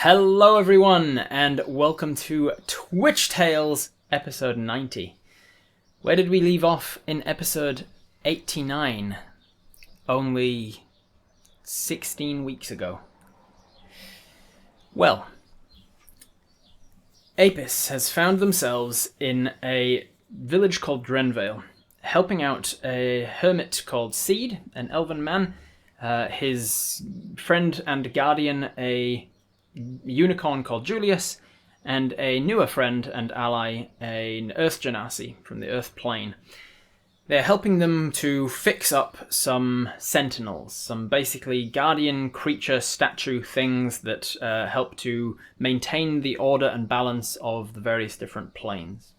Hello everyone, and welcome to Twitch Tales episode 90. Where did we leave off in episode 89? Only 16 weeks ago. Well, Apis has found themselves in a village called Renville, helping out a hermit called Seed, an elven man, his friend and guardian, a unicorn called Julius, and a newer friend and ally, an earth genasi from the earth plane. They're helping them to fix up some sentinels, some basically guardian creature statue things that help to maintain the order and balance of the various different planes.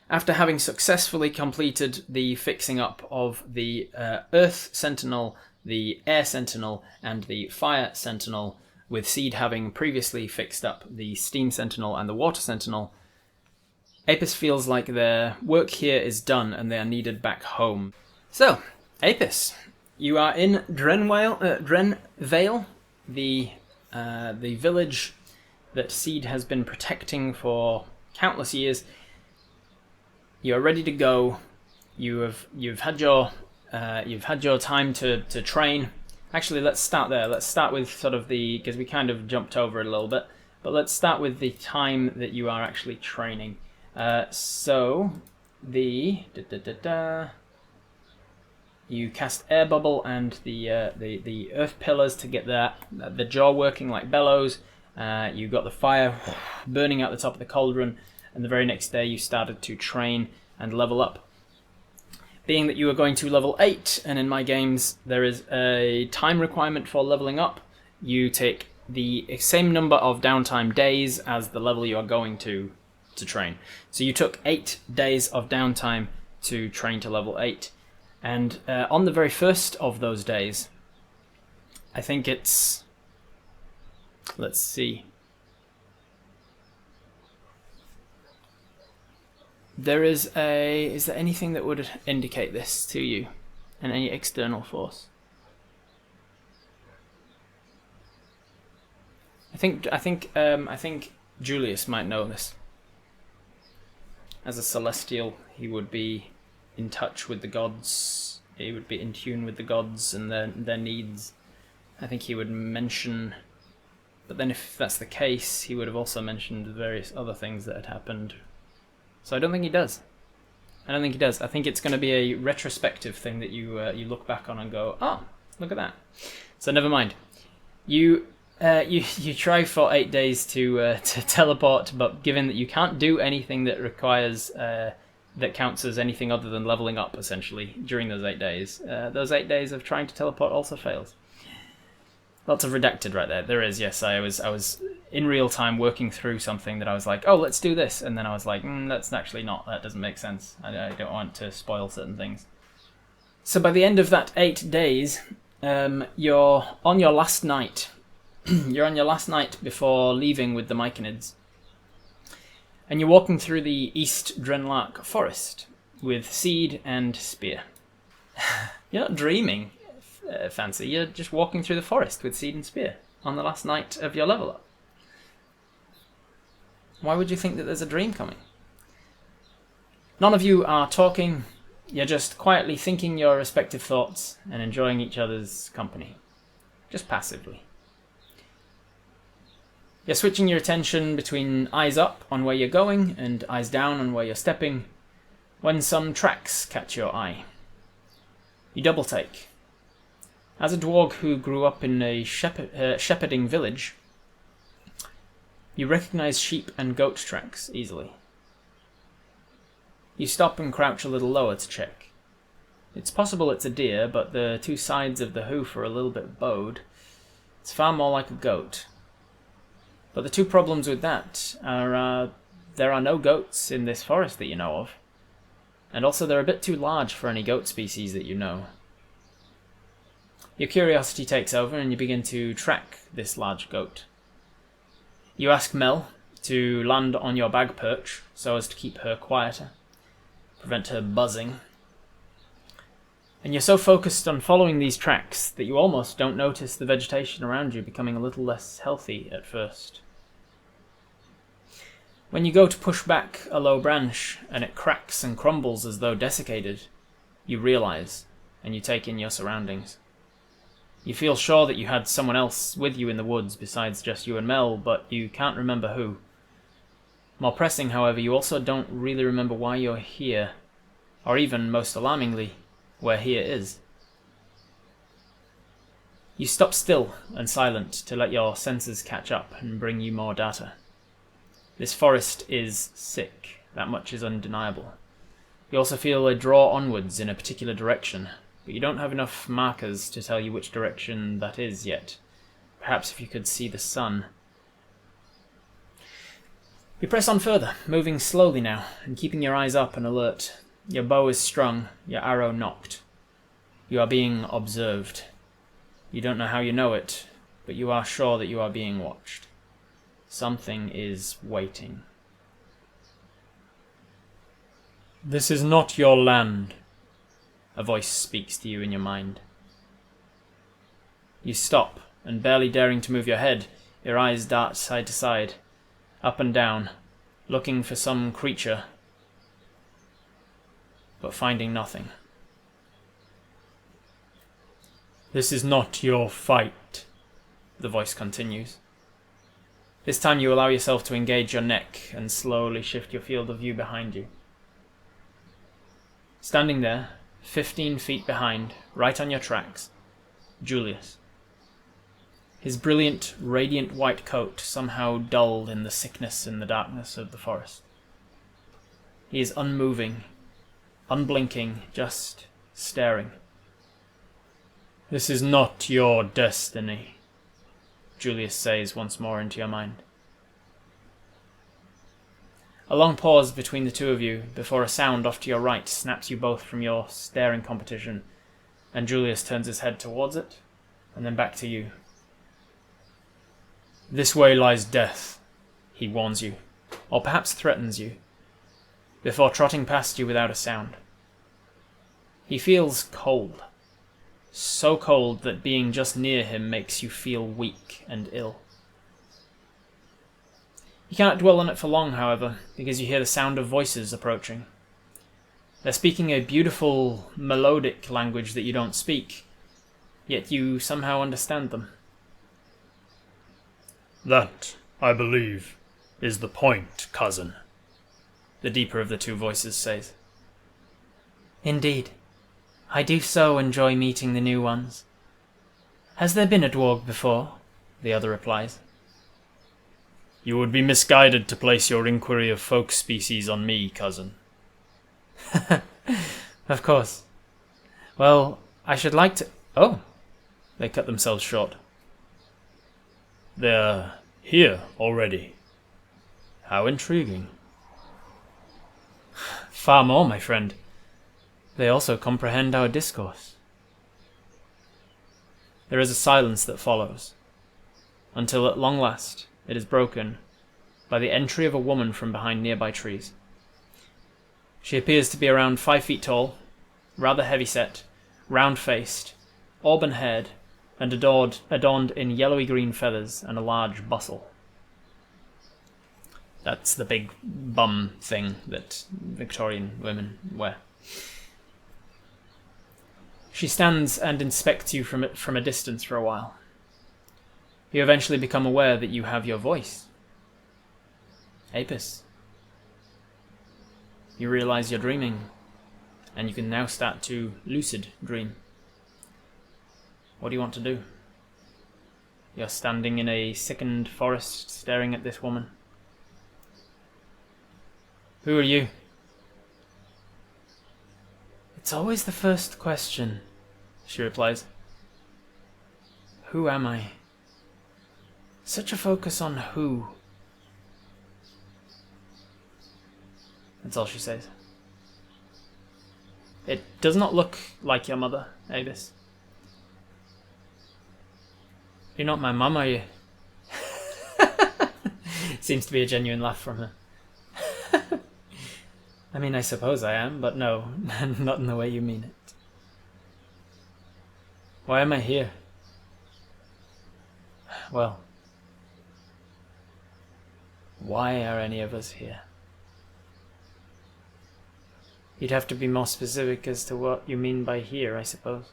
After having successfully completed the fixing up of the Earth Sentinel, the Air Sentinel, and the Fire Sentinel, with Seed having previously fixed up the Steam Sentinel and the Water Sentinel, Apis feels like their work here is done and they are needed back home. So, Apis, you are in Renville, the village that Seed has been protecting for countless years. You are ready to go. You've had your time to train. Actually, let's start there. Let's start with sort of because we kind of jumped over it a little bit, but let's start with the time that you are actually training. So you cast air bubble and the earth pillars to get the jaw working like bellows. You got the fire burning out the top of the cauldron, and the very next day you started to train and level up. Being that you are going to level 8, and in my games there is a time requirement for leveling up, you take the same number of downtime days as the level you are going to train. So you took 8 days of downtime to train to level 8. And on the very first of those days, I think it's... let's see. Is there anything that would indicate this to you, and any external force? I think Julius might know this. As a celestial, he would be in touch with the gods. He would be in tune with the gods and their needs. I think he would mention. But then, if that's the case, he would have also mentioned various other things that had happened. So I don't think he does. I think it's going to be a retrospective thing that you look back on and go, oh, look at that. So never mind. You try for 8 days to teleport, but given that you can't do anything that requires that counts as anything other than leveling up, essentially, during those 8 days, those 8 days of trying to teleport also fails. Lots of redacted right there. There is, yes. I was in real time working through something that I was like, oh, let's do this. And then I was like, that's actually not. That doesn't make sense. I don't want to spoil certain things. So by the end of that 8 days, you're on your last night. You're on your last night before leaving with the Myconids. And you're walking through the East Drenlark forest with Seed and Spear. You're not dreaming. Fancy, you're just walking through the forest with Seed and Spear on the last night of your level up. Why would you think that there's a dream coming? None of you are talking, you're just quietly thinking your respective thoughts and enjoying each other's company. Just passively. You're switching your attention between eyes up on where you're going and eyes down on where you're stepping when some tracks catch your eye. You double take. As a dwarf who grew up in a shepherding village, you recognize sheep and goat tracks easily. You stop and crouch a little lower to check. It's possible it's a deer, but the two sides of the hoof are a little bit bowed. It's far more like a goat. But the two problems with that are there are no goats in this forest that you know of, and also they're a bit too large for any goat species that you know. Your curiosity takes over and you begin to track this large goat. You ask Mel to land on your bag perch so as to keep her quieter, prevent her buzzing. And you're so focused on following these tracks that you almost don't notice the vegetation around you becoming a little less healthy at first. When you go to push back a low branch and it cracks and crumbles as though desiccated, you realize and you take in your surroundings. You feel sure that you had someone else with you in the woods besides just you and Mel, but you can't remember who. More pressing, however, you also don't really remember why you're here, or even, most alarmingly, where here is. You stop still and silent to let your senses catch up and bring you more data. This forest is sick, that much is undeniable. You also feel a draw onwards in a particular direction, but you don't have enough markers to tell you which direction that is yet. Perhaps if you could see the sun. You press on further, moving slowly now, and keeping your eyes up and alert. Your bow is strung, your arrow nocked. You are being observed. You don't know how you know it, but you are sure that you are being watched. Something is waiting. "This is not your land," a voice speaks to you in your mind. You stop, and barely daring to move your head, your eyes dart side to side, up and down, looking for some creature, but finding nothing. "This is not your fight," the voice continues. This time you allow yourself to engage your neck and slowly shift your field of view behind you. Standing there, 15 feet behind, right on your tracks, Julius. His brilliant, radiant white coat somehow dulled in the sickness and the darkness of the forest. He is unmoving, unblinking, just staring. "This is not your destiny," Julius says once more into your mind. A long pause between the two of you before a sound off to your right snaps you both from your staring competition, and Julius turns his head towards it, and then back to you. "This way lies death," he warns you, or perhaps threatens you, before trotting past you without a sound. He feels cold. So cold that being just near him makes you feel weak and ill. You cannot dwell on it for long, however, because you hear the sound of voices approaching. They're speaking a beautiful, melodic language that you don't speak, yet you somehow understand them. "That, I believe, is the point, cousin," the deeper of the two voices says. "Indeed. I do so enjoy meeting the new ones. Has there been a dwarf before?" the other replies. "You would be misguided to place your inquiry of folk species on me, cousin." "Of course. Well, I should like to—" Oh! They cut themselves short. "They're here already. How intriguing." "Far more, my friend. They also comprehend our discourse." There is a silence that follows, until at long last it is broken by the entry of a woman from behind nearby trees. She appears to be around 5 feet tall, rather heavy-set, round-faced, auburn-haired, and adorned in yellowy-green feathers and a large bustle. That's the big bum thing that Victorian women wear. She stands and inspects you from a distance for a while. You eventually become aware that you have your voice. Apis. You realize you're dreaming, and you can now start to lucid dream. What do you want to do? You're standing in a sickened forest, staring at this woman. Who are you? It's always the first question, she replies. Who am I? Such a focus on who. That's all she says. It does not look like your mother, Avis. You're not my mum, are you? Seems to be a genuine laugh from her. I mean, I suppose I am, but no, not in the way you mean it. Why am I here? Well, why are any of us here? You'd have to be more specific as to what you mean by here, I suppose.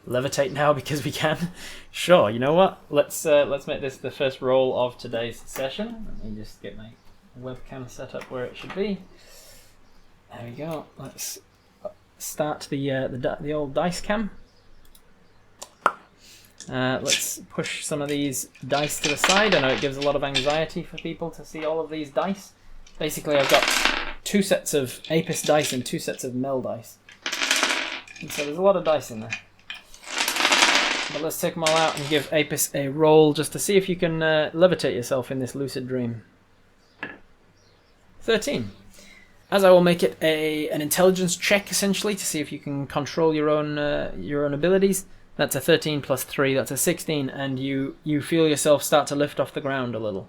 Levitate now because we can? Sure, you know what? Let's make this the first roll of today's session. Let me just get my webcam set up where it should be. There we go. Let's start the old dice cam. Let's push some of these dice to the side. I know it gives a lot of anxiety for people to see all of these dice. Basically, I've got 2 sets of Apis dice and 2 sets of Mel dice. And so there's a lot of dice in there. But let's take them all out and give Apis a roll just to see if you can levitate yourself in this lucid dream. 13. As I will make it an intelligence check, essentially, to see if you can control your own abilities. That's a 13 plus 3, that's a 16, and you feel yourself start to lift off the ground a little.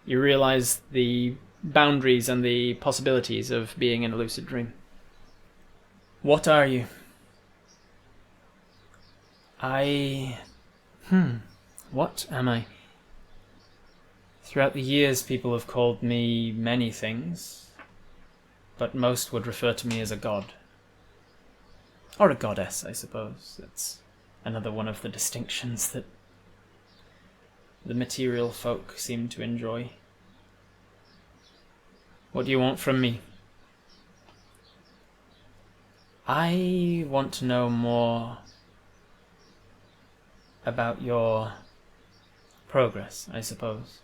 You realise the boundaries and the possibilities of being in a lucid dream. What are you? What am I? Throughout the years, people have called me many things, but most would refer to me as a god. Or a goddess, I suppose. That's another one of the distinctions that the material folk seem to enjoy. What do you want from me? I want to know more about your progress, I suppose.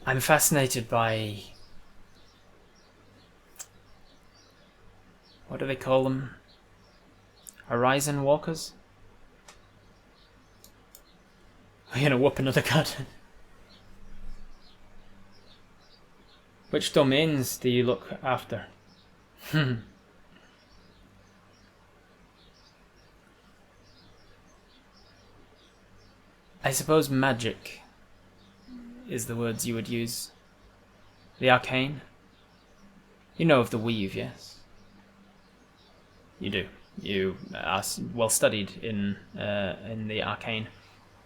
I'm fascinated by... what do they call them? Horizon walkers? We're gonna whoop another god. Which domains do you look after? I suppose magic is the words you would use. The arcane? You know of the weave, yes? You do. You are well studied in the arcane.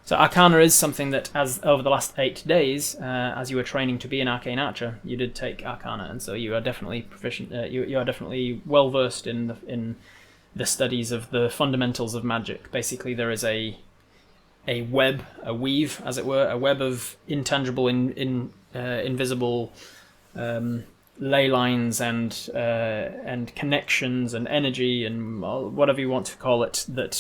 So Arcana is something that, as over the last 8 days, as you were training to be an arcane archer, you did take Arcana, and so you are definitely proficient. You are definitely well versed in the studies of the fundamentals of magic. Basically, there is a web, a weave, as it were, a web of intangible, invisible ley lines and connections and energy and whatever you want to call it that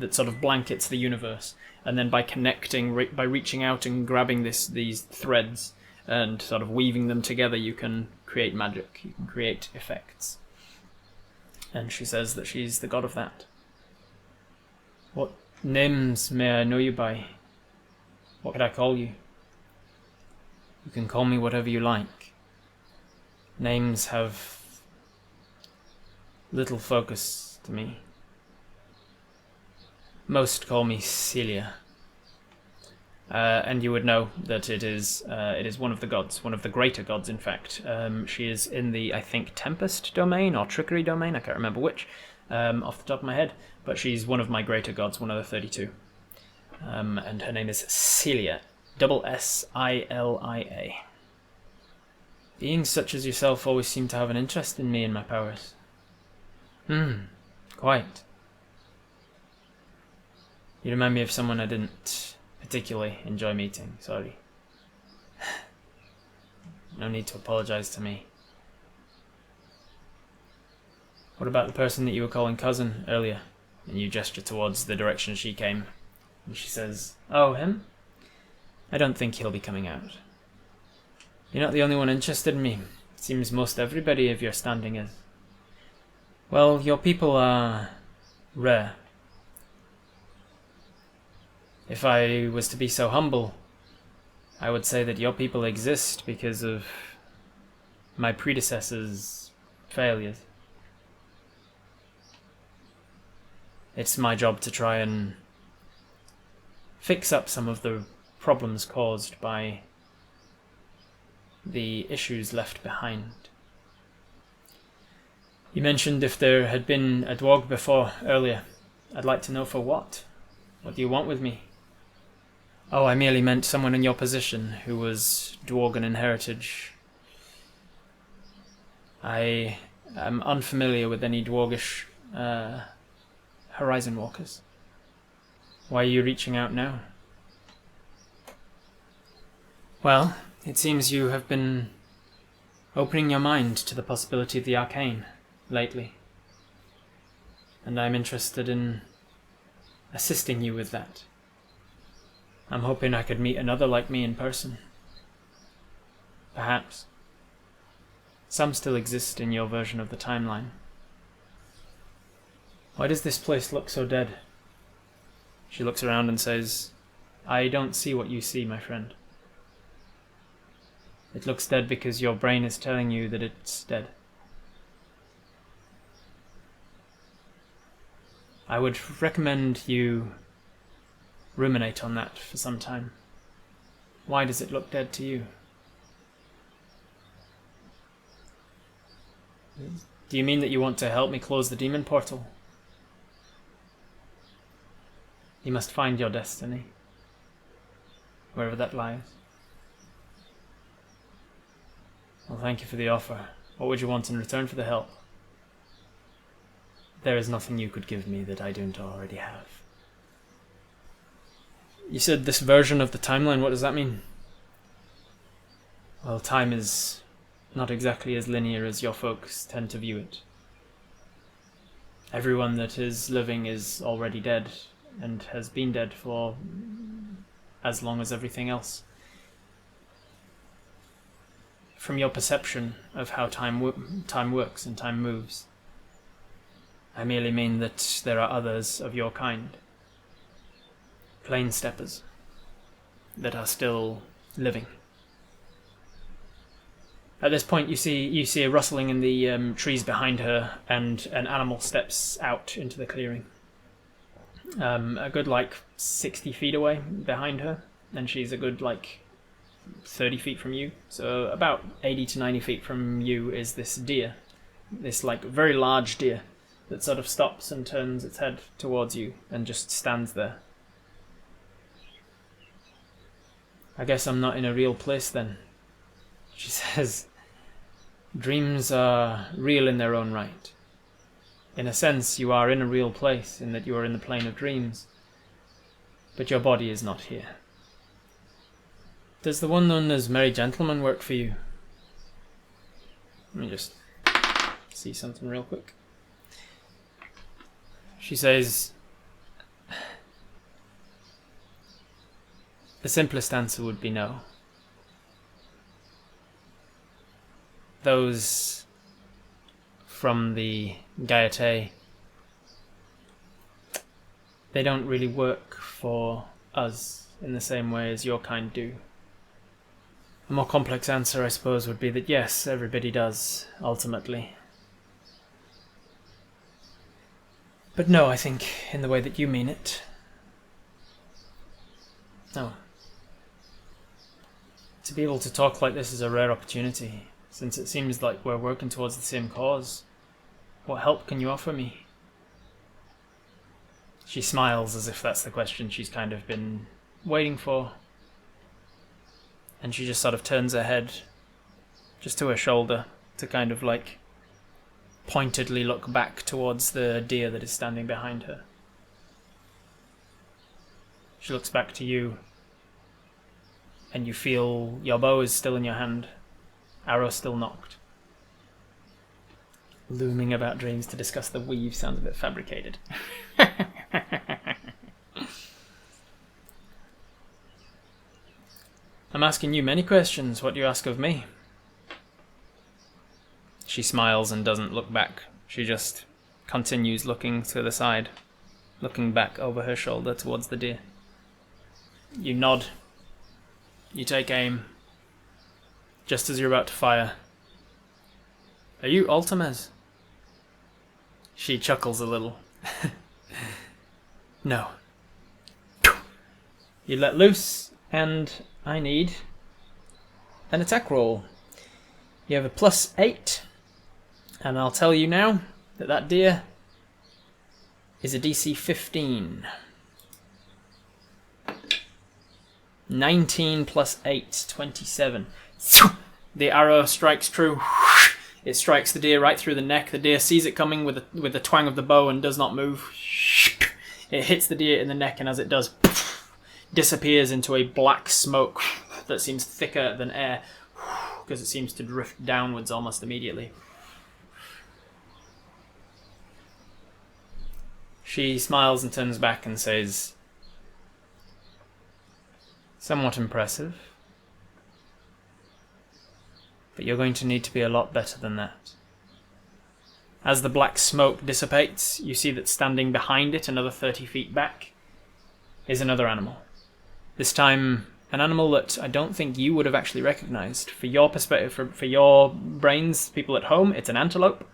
sort of blankets the universe. And then by connecting, by reaching out and grabbing these threads and sort of weaving them together, you can create magic. You can create effects. And she says that she's the god of that. What names may I know you by? What could I call you? You can call me whatever you like. Names have little focus to me. Most call me Celia. And you would know that it is one of the gods, one of the greater gods, in fact. She is in the, I think, Tempest domain or Trickery domain, I can't remember which, off the top of my head, but she's one of my greater gods, one of the 32. And her name is Celia, Silia. Beings such as yourself always seem to have an interest in me and my powers. Quite. You remind me of someone I didn't particularly enjoy meeting, sorry. No need to apologize to me. What about the person that you were calling cousin earlier? And you gesture towards the direction she came. And she says, "Oh, him? I don't think he'll be coming out. You're not the only one interested in me. It seems most everybody of your standing is. Well, your people are rare. If I was to be so humble, I would say that your people exist because of my predecessors' failures. It's my job to try and fix up some of the problems caused by the issues left behind. You mentioned if there had been a dwarg before earlier. I'd like to know for what. What do you want with me? Oh, I merely meant someone in your position who was dwarven in heritage. I am unfamiliar with any dwargish horizon walkers. Why are you reaching out now? Well, it seems you have been opening your mind to the possibility of the arcane lately. And I'm interested in assisting you with that. I'm hoping I could meet another like me in person. Perhaps. Some still exist in your version of the timeline. Why does this place look so dead? She looks around and says, I don't see what you see, my friend. It looks dead because your brain is telling you that it's dead. I would recommend you ruminate on that for some time. Why does it look dead to you? Do you mean that you want to help me close the demon portal? You must find your destiny, wherever that lies. Well, thank you for the offer. What would you want in return for the help? There is nothing you could give me that I don't already have. You said this version of the timeline, what does that mean? Well, time is not exactly as linear as your folks tend to view it. Everyone that is living is already dead, and has been dead for as long as everything else. From your perception of how time works and time moves, I merely mean that there are others of your kind, plane steppers, that are still living. At this point, you see a rustling in the trees behind her, and an animal steps out into the clearing. A good 60 feet away behind her, and she's a good 30 feet from you. So about 80 to 90 feet from you is this deer, this very large deer that sort of stops and turns its head towards you and just stands there. I guess I'm not in a real place then, she says. Dreams are real in their own right. In a sense, you are in a real place in that you are in the plane of dreams, but your body is not here. Does the one known as Merry Gentleman work for you? Let me just see something real quick. She says, the simplest answer would be no. Those from the Gaiete, they don't really work for us in the same way as your kind do. A more complex answer, I suppose, would be that yes, everybody does, ultimately. But no, I think, in the way that you mean it. No. To be able to talk like this is a rare opportunity, since it seems like we're working towards the same cause. What help can you offer me? She smiles as if that's the question she's kind of been waiting for. And she just sort of turns her head just to her shoulder to kind of pointedly look back towards the deer that is standing behind her. She looks back to you, and you feel your bow is still in your hand, arrow still knocked. Looming about dreams to discuss the weave sounds a bit fabricated. I'm asking you many questions. What do you ask of me? She smiles and doesn't look back. She just continues looking to the side, looking back over her shoulder towards the deer. You nod. You take aim. Just as you're about to fire. Are you Ultimas? She chuckles a little. No. You let loose, and I need an attack roll. You have a +8 And I'll tell you now that that deer is a DC 15. 19 plus 8, 27. The arrow strikes true. It strikes the deer right through the neck. The deer sees it coming with the twang of the bow and does not move. It hits the deer in the neck, and as it does, disappears into a black smoke that seems thicker than air, because it seems to drift downwards almost immediately. She smiles and turns back and says, "Somewhat impressive. But you're going to need to be a lot better than that." As the black smoke dissipates, you see that standing behind it, another 30 feet back, is another animal. This time, an animal that I don't think you would have actually recognized. For your perspective, for your brains, people at home, it's an antelope.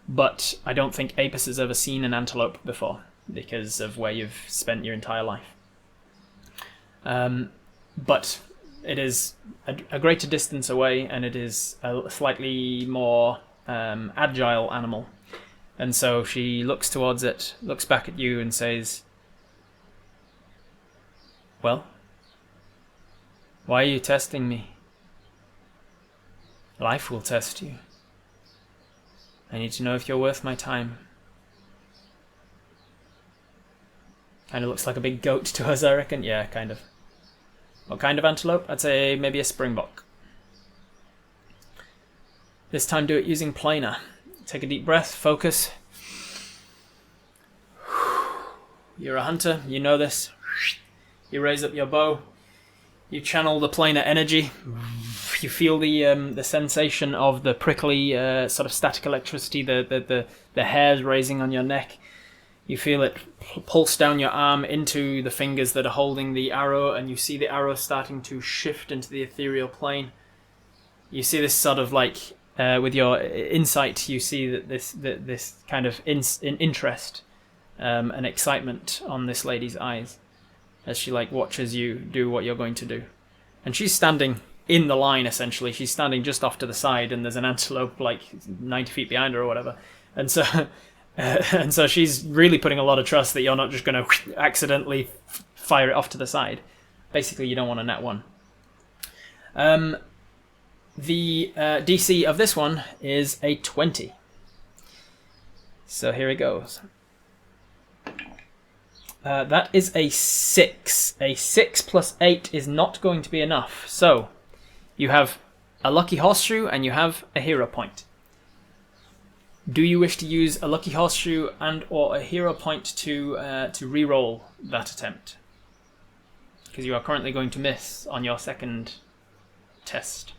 But I don't think Apis has ever seen an antelope before, because of where you've spent your entire life. But it is a greater distance away, and it is a slightly more agile animal. And so she looks towards it, looks back at you and says, "Well, why are you testing me? Life will test you. I need to know if you're worth my time." Kind of looks like a big goat to us, I reckon. Yeah, kind of. What kind of antelope? I'd say maybe a springbok. This time do it using planar. Take a deep breath, focus. You're a hunter, you know this. You raise up your bow. You channel the planar energy. You feel the sensation of the prickly sort of static electricity, the hairs raising on your neck. You feel it pulse down your arm into the fingers that are holding the arrow, and you see the arrow starting to shift into the ethereal plane. You see this sort of like, with your insight, you see that this kind of interest and excitement on this lady's eyes as she like watches you do what you're going to do. And she's standing in the line, essentially. She's standing just off to the side, and there's an antelope like 90 feet behind her or whatever. And so she's really putting a lot of trust that you're not just going to accidentally fire it off to the side. Basically, you don't want a nat 1. The DC of this one is a 20. So here it goes. That is a 6. A 6 plus 8 is not going to be enough. So you have a lucky horseshoe and you have a hero point. Do you wish to use a lucky horseshoe and or a hero point to re-roll that attempt? Because you are currently going to miss on your second test.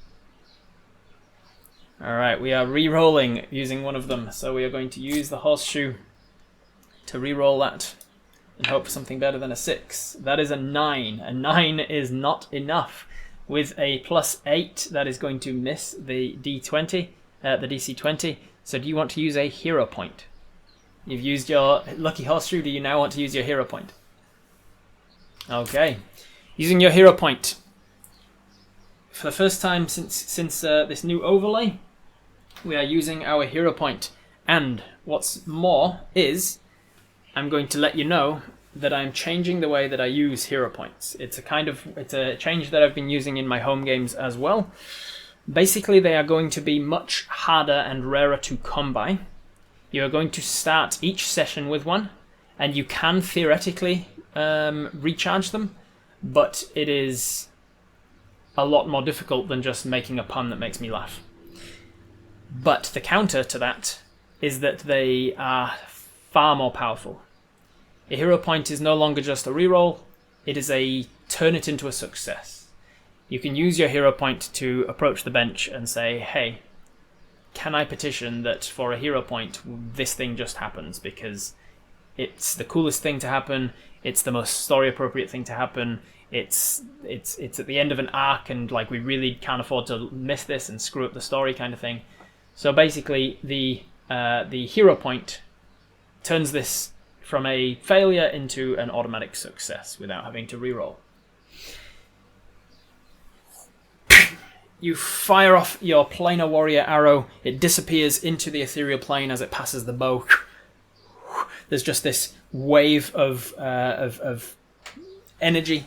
Alright, we are re-rolling using one of them. So we are going to use the horseshoe to re-roll that and hope for something better than a 6. That is a 9. A 9 is not enough. With a plus 8, that is going to miss the D20, the DC 20. So do you want to use a hero point? You've used your lucky horseshoe. Do you now want to use your hero point? Okay. Using your hero point. For the first time since this new overlay, we are using our hero point. And what's more is, I'm going to let you know that I'm changing the way that I use hero points. It's a change that I've been using in my home games as well. Basically, they are going to be much harder and rarer to come by. You are going to start each session with one, and you can theoretically recharge them, but it is a lot more difficult than just making a pun that makes me laugh. But the counter to that is that they are far more powerful. A hero point is no longer just a reroll, it is a turn it into a success. You can use your hero point to approach the bench and say, hey, can I petition that for a hero point this thing just happens, because it's the coolest thing to happen, it's the most story appropriate thing to happen, it's at the end of an arc and like we really can't afford to miss this and screw up the story kind of thing. So basically the hero point turns this from a failure into an automatic success without having to reroll. You fire off your planar warrior arrow. It disappears into the ethereal plane as it passes the bow. There's just this wave of energy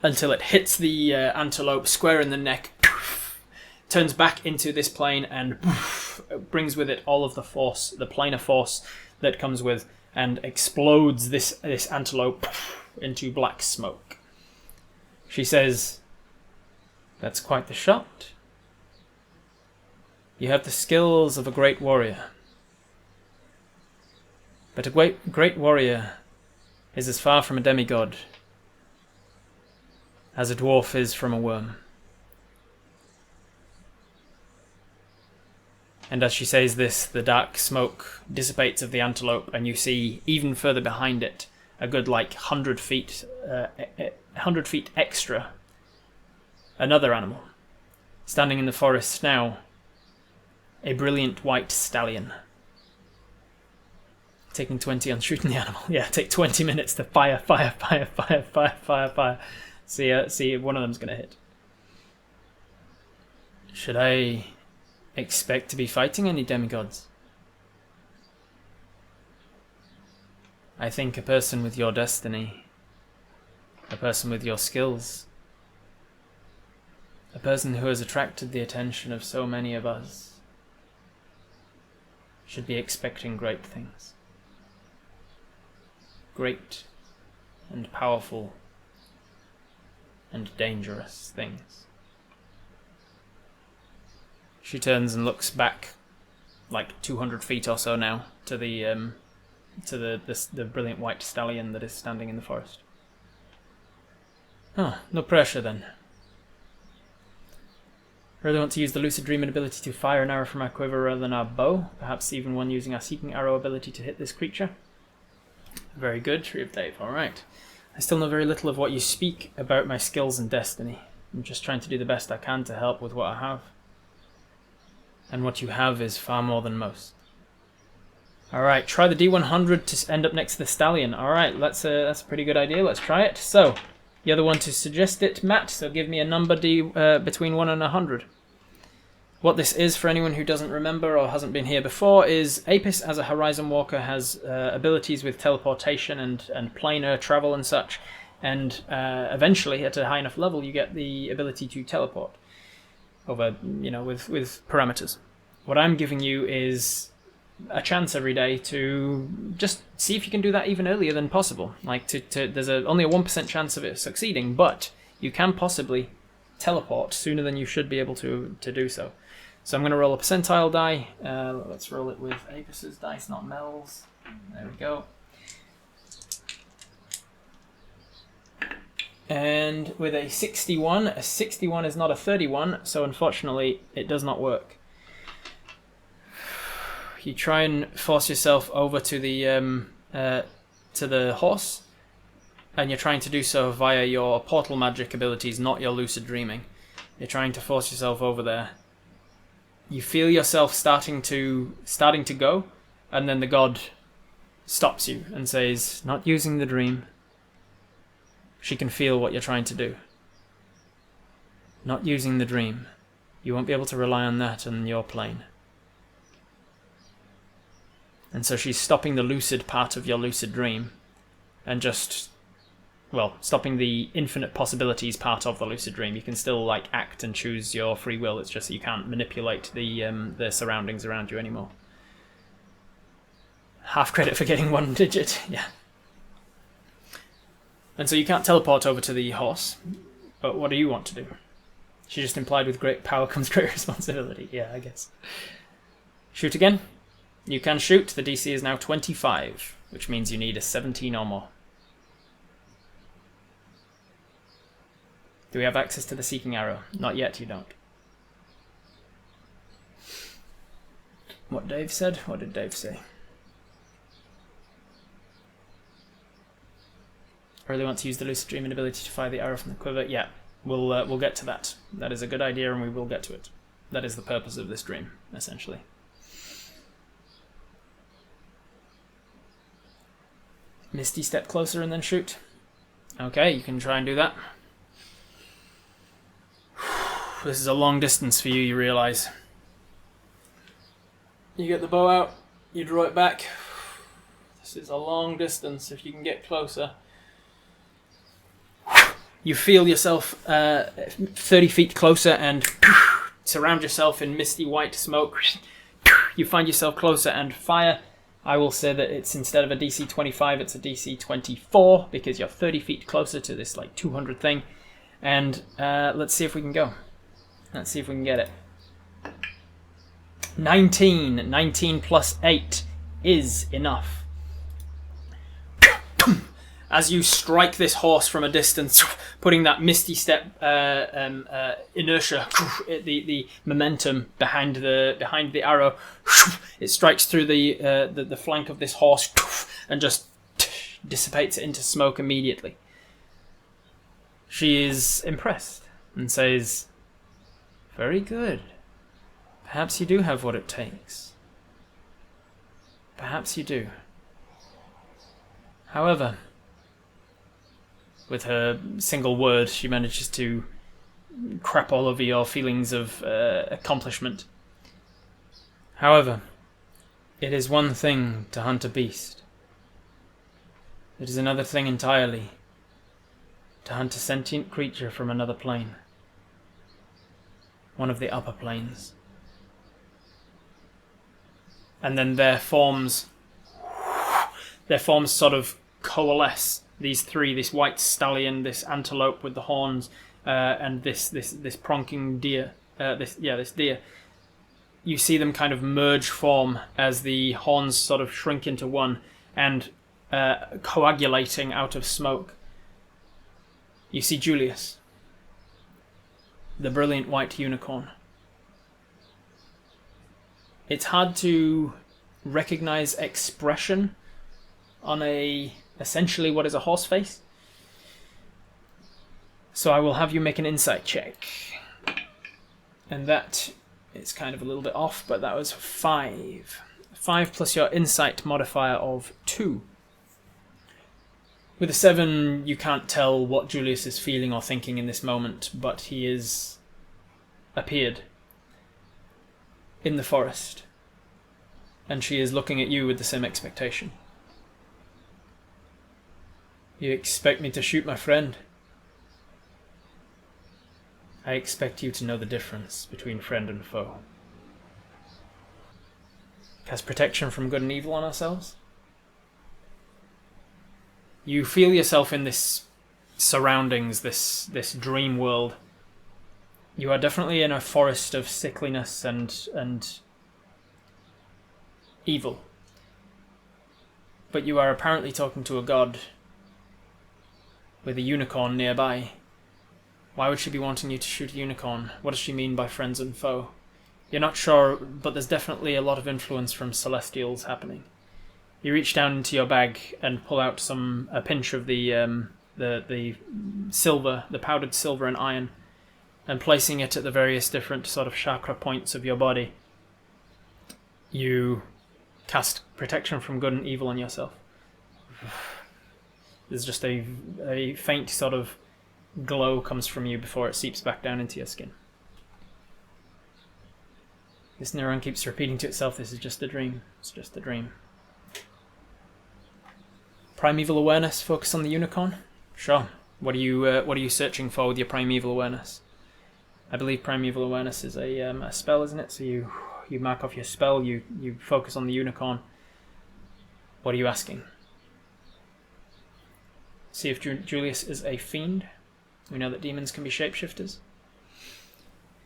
until it hits the antelope square in the neck, turns back into this plane, and brings with it all of the force, the planar force that comes with, and explodes this antelope into black smoke. She says, "That's quite the shot. You have the skills of a great warrior. But a great warrior is as far from a demigod as a dwarf is from a worm." And as she says this, the dark smoke dissipates of the antelope, and you see, even further behind it, a good 100 feet extra, another animal, standing in the forest now, a brilliant white stallion. Taking 20 on shooting the animal. Yeah, take 20 minutes to fire. See if one of them's going to hit. Should I expect to be fighting any demigods? I think a person with your destiny, a person with your skills, a person who has attracted the attention of so many of us, should be expecting great things. Great and powerful and dangerous things. She turns and looks back 200 feet or so now to the brilliant white stallion that is standing in the forest. Oh, no pressure then. Really want to use the lucid dreaming ability to fire an arrow from our quiver rather than our bow, perhaps even one using our seeking arrow ability to hit this creature. Very good, Tree of Dave. Alright. I still know very little of what you speak about my skills and destiny. I'm just trying to do the best I can to help with what I have. And what you have is far more than most. Alright, try the D100 to end up next to the stallion. Alright, that's a pretty good idea. Let's try it. So, you're the one to suggest it, Matt, so give me a number between 1 and 100. What this is, for anyone who doesn't remember or hasn't been here before, is Apis, as a Horizon Walker, has abilities with teleportation and planar travel and such, and eventually, at a high enough level, you get the ability to teleport over, with parameters. What I'm giving you is a chance every day to just see if you can do that even earlier than possible. There's only a 1% chance of it succeeding, but you can possibly teleport sooner than you should be able to do so. So I'm going to roll a percentile die. Let's roll it with Apis' dice, not Mel's. There we go. And with a 61 is not a 31, so unfortunately it does not work. You try and force yourself over to the horse, and you're trying to do so via your portal magic abilities, not your lucid dreaming. You're trying to force yourself over there. You feel yourself starting to go, and then the god stops you and says, "Not using the dream." She can feel what you're trying to do. Not using the dream. You won't be able to rely on that on your plane. And so she's stopping the lucid part of your lucid dream, and just, stopping the infinite possibilities part of the lucid dream. You can still act and choose your free will. It's just that you can't manipulate the surroundings around you anymore. Half credit for getting one digit, yeah. And so you can't teleport over to the horse, but what do you want to do? She just implied with great power comes great responsibility. Yeah, I guess. Shoot again. You can shoot. The DC is now 25, which means you need a 17 or more. Do we have access to the seeking arrow? Not yet, you don't. What Dave said? What did Dave say? I really want to use the lucid dreaming ability to fire the arrow from the quiver. Yeah, we'll get to that. That is a good idea, and we will get to it. That is the purpose of this dream, essentially. Misty, step closer and then shoot. Okay, you can try and do that. This is a long distance for you, you realise. You get the bow out, you draw it back. This is a long distance if you can get closer. You feel yourself 30 feet closer and surround yourself in misty white smoke. You find yourself closer and fire. I will say that it's, instead of a DC 25, it's a DC 24 because you're 30 feet closer to this like 200 thing. And let's see if we can go. Let's see if we can get it. 19. 19 plus 8 is enough. As you strike this horse from a distance, putting that misty step inertia, the momentum behind the arrow, it strikes through the flank of this horse and just dissipates it into smoke immediately. She is impressed and says, "Very good. Perhaps you do have what it takes. Perhaps you do. However," with her single word, she manages to crap all over your feelings of accomplishment. "However, it is one thing to hunt a beast. It is another thing entirely to hunt a sentient creature from another plane. One of the upper planes." And then their forms sort of coalesce. These three, this white stallion, this antelope with the horns, and this pronking deer, this deer. You see them kind of merge form as the horns sort of shrink into one and coagulating out of smoke. You see Julius, the brilliant white unicorn. It's hard to recognize expression on essentially what is a horse face. So I will have you make an insight check. And that is kind of a little bit off, but that was 5. 5 plus your insight modifier of 2. With a 7, you can't tell what Julius is feeling or thinking in this moment, but he is appeared in the forest. And she is looking at you with the same expectation. "You expect me to shoot my friend? I expect you to know the difference between friend and foe. Cast protection from good and evil on ourselves." You feel yourself in this surroundings, this dream world. You are definitely in a forest of sickliness and evil. But you are apparently talking to a god with a unicorn nearby. Why would she be wanting you to shoot a unicorn? What does she mean by friends and foe? You're not sure, but there's definitely a lot of influence from celestials happening. You reach down into your bag and pull out a pinch of the silver, the powdered silver and iron, and placing it at the various different sort of chakra points of your body. You cast protection from good and evil on yourself. There's just a faint sort of glow comes from you before it seeps back down into your skin. This neuron keeps repeating to itself, "This is just a dream. It's just a dream." Primeval awareness, focus on the unicorn? Sure. What are you searching for with your primeval awareness? I believe primeval awareness is a spell, isn't it? So you mark off your spell, you focus on the unicorn. What are you asking? See if Julius is a fiend. We know that demons can be shapeshifters.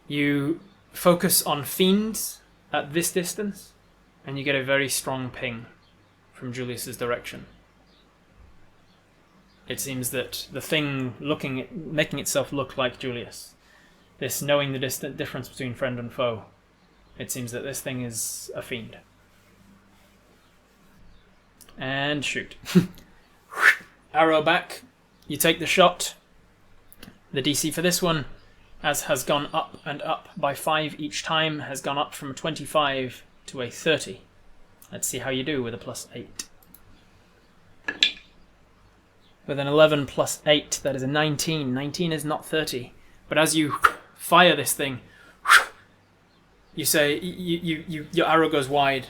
You focus on fiends at this distance, and you get a very strong ping from Julius's direction. It seems that the thing making itself look like Julius, this knowing the difference between friend and foe, it seems that this thing is a fiend. And shoot. Arrow back. You take the shot. The DC for this one, as has gone up and up by 5 each time, has gone up from a 25 to a 30. Let's see how you do with a plus 8. With an 11 plus 8, that is a 19. 19 is not 30. But as you fire this thing. You say, your arrow goes wide,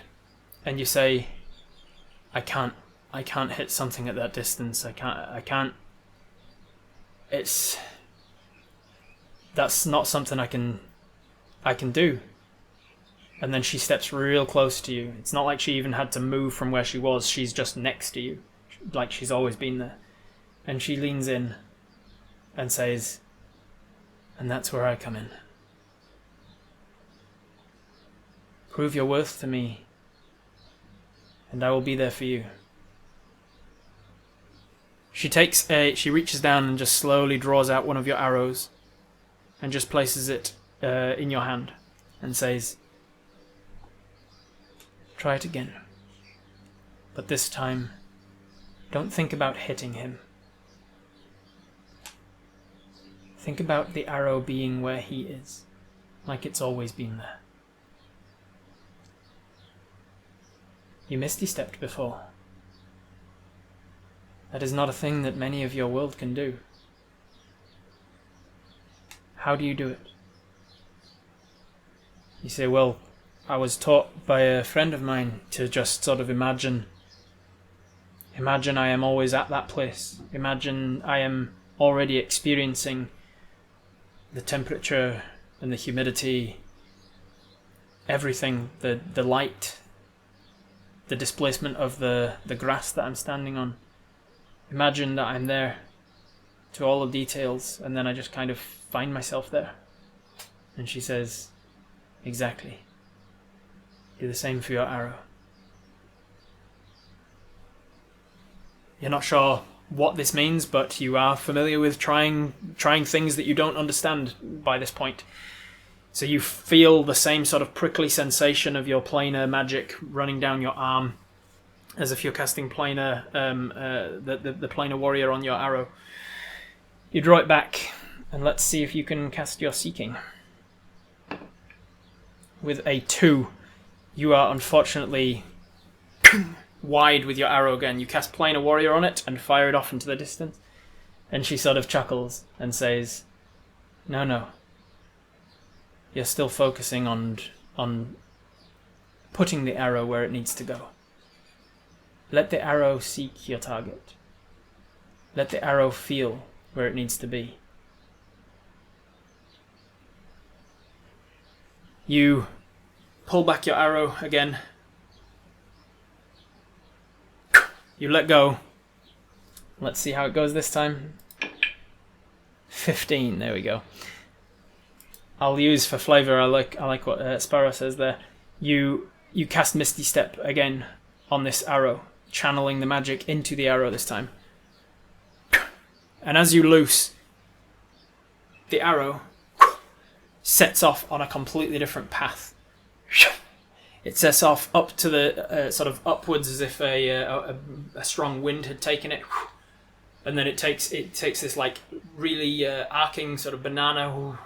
and you say, I can't hit something at that distance. I can't. That's not something I can do. And then she steps real close to you. It's not like she even had to move from where she was. She's just next to you, like she's always been there. And she leans in and says, and that's where I come in. Prove your worth to me, and I will be there for you. She reaches down and just slowly draws out one of your arrows and just places it in your hand and says, try it again. But this time, don't think about hitting him. Think about the arrow being where he is, like it's always been there. You misty-stepped before. That is not a thing that many of your world can do. How do you do it? You say, well, I was taught by a friend of mine to just sort of imagine I am always at that place. Imagine I am already experiencing the temperature and the humidity, everything, the light, the displacement of the grass that I'm standing on. Imagine that I'm there to all the details, and then I just kind of find myself there. And she says, exactly. Do the same for your arrow. You're not sure what this means, but you are familiar with trying things that you don't understand by this point. So you feel the same sort of prickly sensation of your planar magic running down your arm, as if you're casting planar, the planar warrior on your arrow. You draw it back, and let's see if you can cast your seeking. With a 2, you are unfortunately wide with your arrow again. You cast planar warrior on it and fire it off into the distance. And she sort of chuckles and says, no. You're still focusing on putting the arrow where it needs to go. Let the arrow seek your target. Let the arrow feel where it needs to be. You pull back your arrow again. You let go. Let's see how it goes this time. 15, there we go. I'll use for flavour, I like what Sparrow says there. You cast Misty Step again on this arrow, channeling the magic into the arrow this time. And as you loose, the arrow sets off on a completely different path. It sets off up to the sort of upwards as if a strong wind had taken it, and then it takes this like really arcing sort of banana,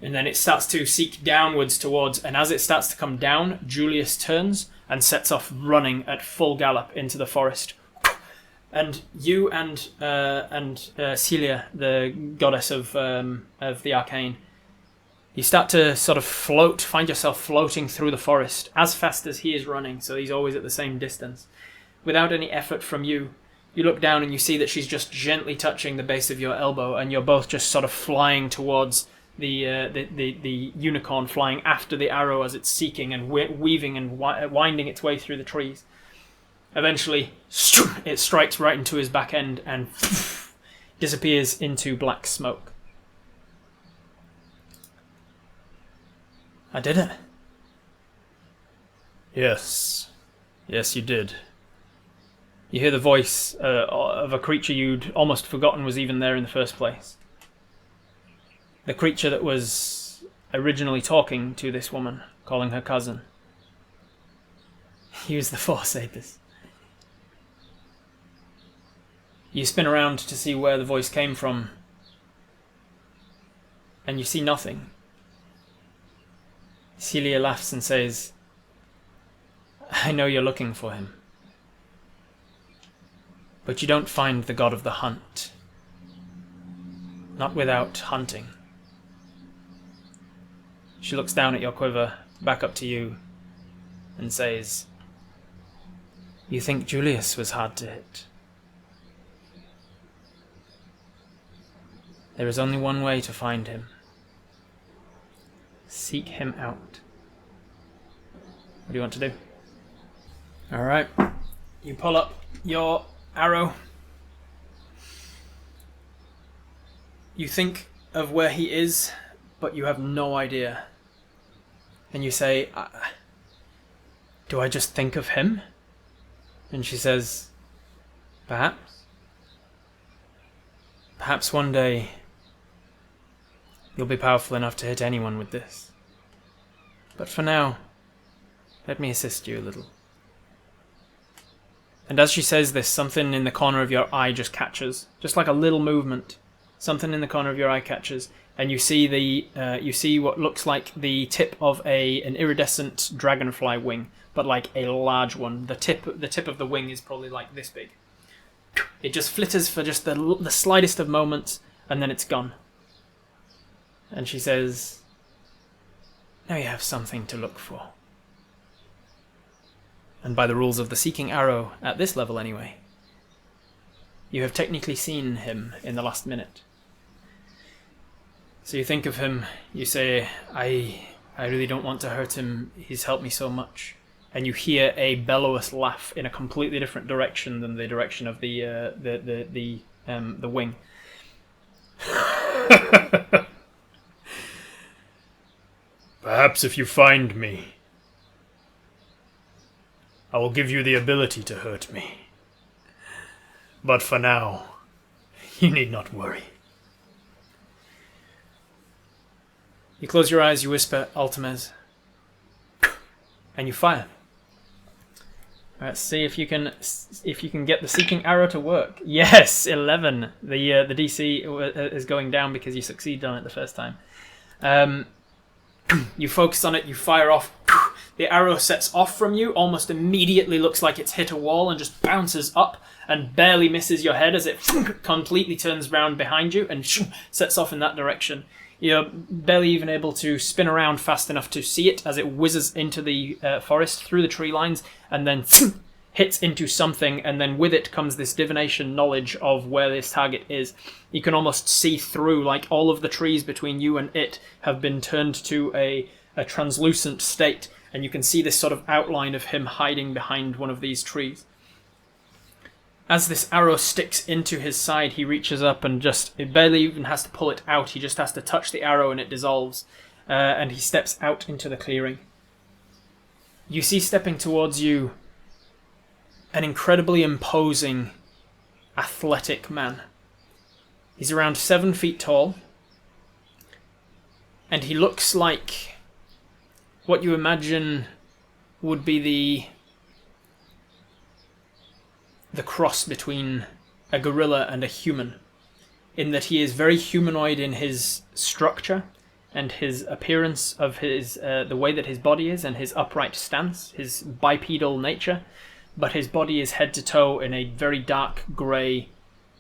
and then it starts to seek downwards towards. And as it starts to come down, Julius turns and sets off running at full gallop into the forest. And you and Celia, the goddess of the arcane, you start to sort of find yourself floating through the forest as fast as he is running, so he's always at the same distance. Without any effort from you, you look down and you see that she's just gently touching the base of your elbow, and you're both just sort of flying towards the unicorn, flying after the arrow as it's seeking and weaving and winding its way through the trees. Eventually, it strikes right into his back end and disappears into black smoke. I did it. Yes, you did. You hear the voice of a creature you'd almost forgotten was even there in the first place. The creature that was originally talking to this woman, calling her cousin. Use the Force, Apis. You spin around to see where the voice came from, and you see nothing. Celia laughs and says, I know you're looking for him, but you don't find the god of the hunt. Not without hunting. She looks down at your quiver, back up to you, and says, "You think Julius was hard to hit? There is only one way to find him. Seek him out." What do you want to do? Alright. You pull up your arrow. You think of where he is, but you have no idea. And you say, "Do I just think of him?" And she says, "Perhaps. Perhaps one day you'll be powerful enough to hit anyone with this. But for now, let me assist you a little." And as she says this, something in the corner of your eye just catches, just like a little movement. Something in the corner of your eye catches, and you see what looks like the tip of an iridescent dragonfly wing, but like a large one. The tip of the wing is probably like this big. It just flitters for just the slightest of moments, and then it's gone. And she says, "Now you have something to look for." And by the rules of the seeking arrow, at this level anyway, you have technically seen him in the last minute. So you think of him, you say, I really don't want to hurt him, he's helped me so much. And you hear a bellowous laugh in a completely different direction than the direction of the wing. Perhaps if you find me, I will give you the ability to hurt me. But for now, you need not worry. You close your eyes, you whisper, "Ultimes," and you fire. Let's see if you can get the seeking arrow to work. Yes, 11. The DC is going down because you succeeded on it the first time. You focus on it, you fire off. The arrow sets off from you, almost immediately looks like it's hit a wall and just bounces up and barely misses your head as it completely turns round behind you and sets off in that direction. You're barely even able to spin around fast enough to see it as it whizzes into the forest through the tree lines and then hits into something, and then with it comes this divination knowledge of where this target is. You can almost see through, like all of the trees between you and it have been turned to a translucent state, and you can see this sort of outline of him hiding behind one of these trees. As this arrow sticks into his side, he reaches up and it barely even has to pull it out. He just has to touch the arrow and it dissolves. And he steps out into the clearing. You see stepping towards you an incredibly imposing, athletic man. He's around 7 feet tall. And he looks like what you imagine would be the cross between a gorilla and a human, in that he is very humanoid in his structure and his appearance of his the way that his body is and his upright stance, his bipedal nature, but his body is head to toe in a very dark grey,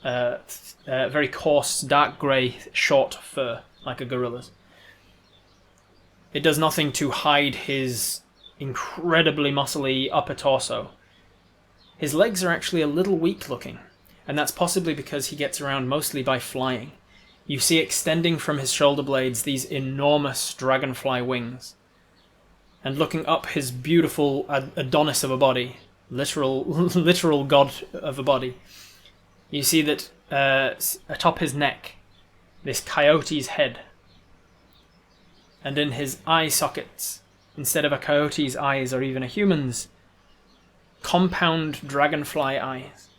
very coarse dark grey short fur, like a gorilla's. It does nothing to hide his incredibly muscly upper torso. His legs are actually a little weak looking, and that's possibly because he gets around mostly by flying. You see extending from his shoulder blades these enormous dragonfly wings. And looking up his beautiful Adonis of a body, literal god of a body, you see that atop his neck, this coyote's head. And in his eye sockets, instead of a coyote's eyes or even a human's, compound dragonfly eyes.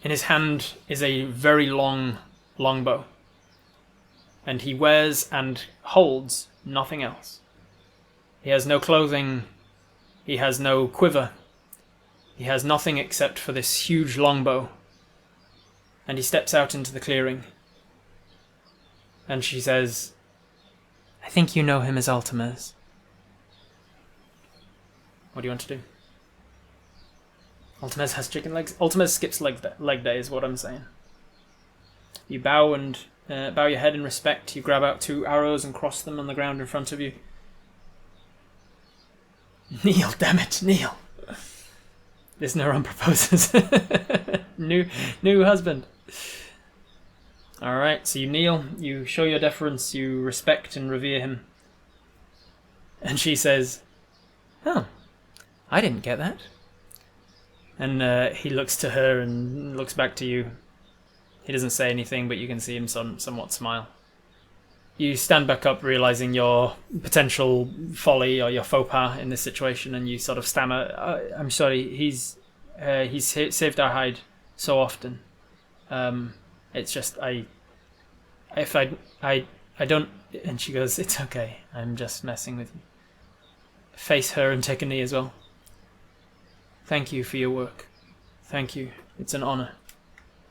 In his hand is a very long longbow, and he wears and holds nothing else. He has no clothing, he has no quiver, he has nothing except for this huge longbow, and he steps out into the clearing. And she says, "I think you know him as Ultimes." What do you want to do? Ultimes has chicken legs. Ultimes skips leg day is what I'm saying. You bow and bow your head in respect. You grab out 2 arrows and cross them on the ground in front of you. Kneel, damn it, kneel. This neuron proposes. new husband. Alright, so you kneel, you show your deference, you respect and revere him. And she says, "Oh, I didn't get that." And he looks to her and looks back to you. He doesn't say anything, but you can see him somewhat smile. You stand back up, realizing your potential folly or your faux pas in this situation, and you sort of stammer, "I'm sorry, he's saved our hide so often. It's just I don't." And she goes, "It's okay. I'm just messing with you." Face her and take a knee as well. "Thank you for your work. Thank you. It's an honor.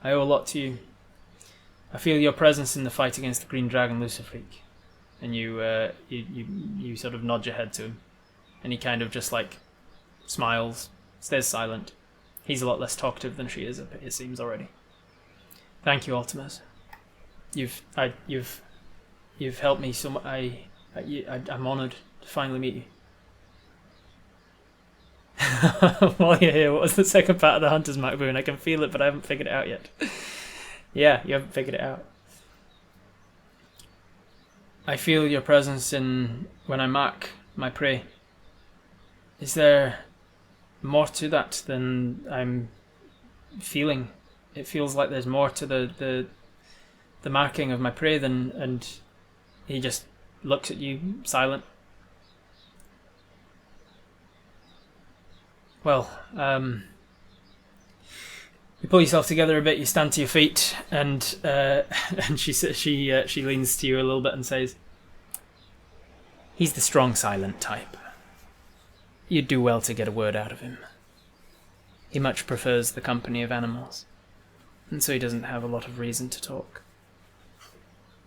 I owe a lot to you. I feel your presence in the fight against the Green Dragon Lucifreak." And you sort of nod your head to him, and he kind of just like smiles, stays silent. He's a lot less talkative than she is, it seems already. "Thank you, Ultimus. You've helped me so much. I'm honored to finally meet you." While you're here, what was the second part of the Hunter's Mark boon? I can feel it, but I haven't figured it out yet. Yeah, you haven't figured it out. "I feel your presence when I mark my prey. Is there more to that than I'm feeling? It feels like there's more to the marking of my prey than..." And he just looks at you, silent. "Well, you pull yourself together a bit, you stand to your feet, and she leans to you a little bit and says, He's the strong, silent type. You'd do well to get a word out of him. He much prefers the company of animals, and so he doesn't have a lot of reason to talk."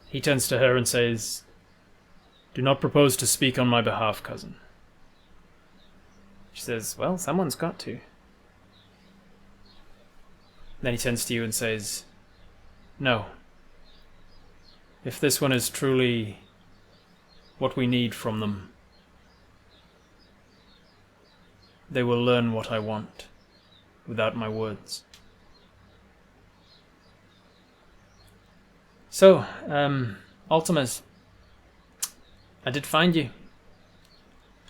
He turns to her and says, "Do not propose to speak on my behalf, cousin." She says, "Well, someone's got to." Then he turns to you and says, "No. If this one is truly what we need from them, they will learn what I want without my words." "So, Ultimus, I did find you.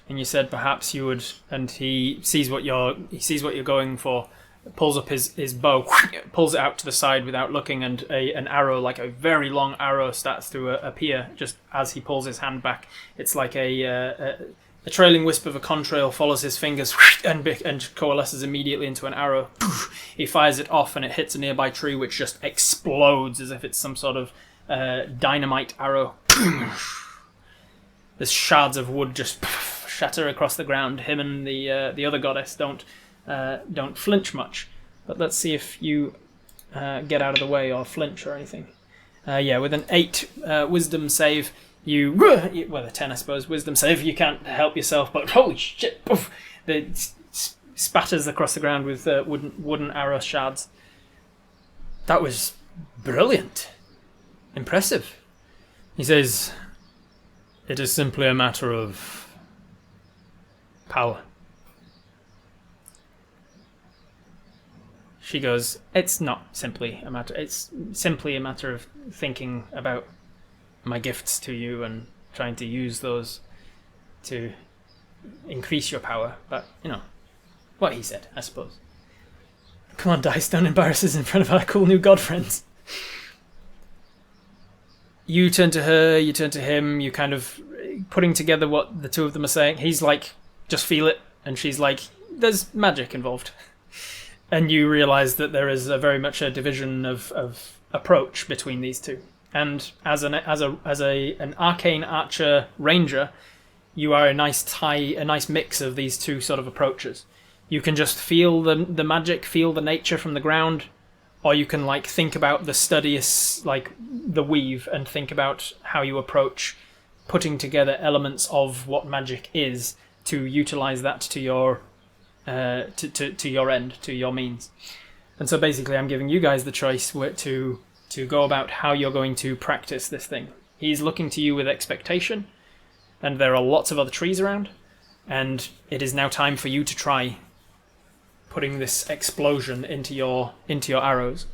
And you said perhaps you would..." And he sees what you're going for, pulls up his bow, pulls it out to the side without looking, and an arrow, like a very long arrow, starts to appear just as he pulls his hand back. It's like a trailing wisp of a contrail follows his fingers and coalesces immediately into an arrow. He fires it off and it hits a nearby tree, which just explodes as if it's some sort of dynamite arrow. There's shards of wood just shatter across the ground. Him and the other goddess don't flinch much, but let's see if you get out of the way or flinch or anything. With an 8 wisdom save, well, a 10 I suppose, wisdom save, you can't help yourself, but holy shit, poof, it spatters across the ground with wooden arrow shards. That was brilliant. Impressive. He says, "It is simply a matter of power." She goes, "It's not simply a matter. It's simply a matter of thinking about my gifts to you and trying to use those to increase your power." But, what he said, I suppose. Come on, Dice, don't embarrass us in front of our cool new god friends. You turn to her, you turn to him, you kind of putting together what the two of them are saying. He's like, "Just feel it," and she's like, "There's magic involved." And you realise that there is very much a division of approach between these two. And as an arcane archer ranger, you are a nice mix of these two sort of approaches. You can just feel the magic, feel the nature from the ground, or you can think about the studious, the weave, and think about how you approach putting together elements of what magic is to utilise that to your to your end, to your means. And so basically I'm giving you guys the choice to to go about how you're going to practice this thing. He's looking to you with expectation, and there are lots of other trees around, and it is now time for you to try putting this explosion into your arrows.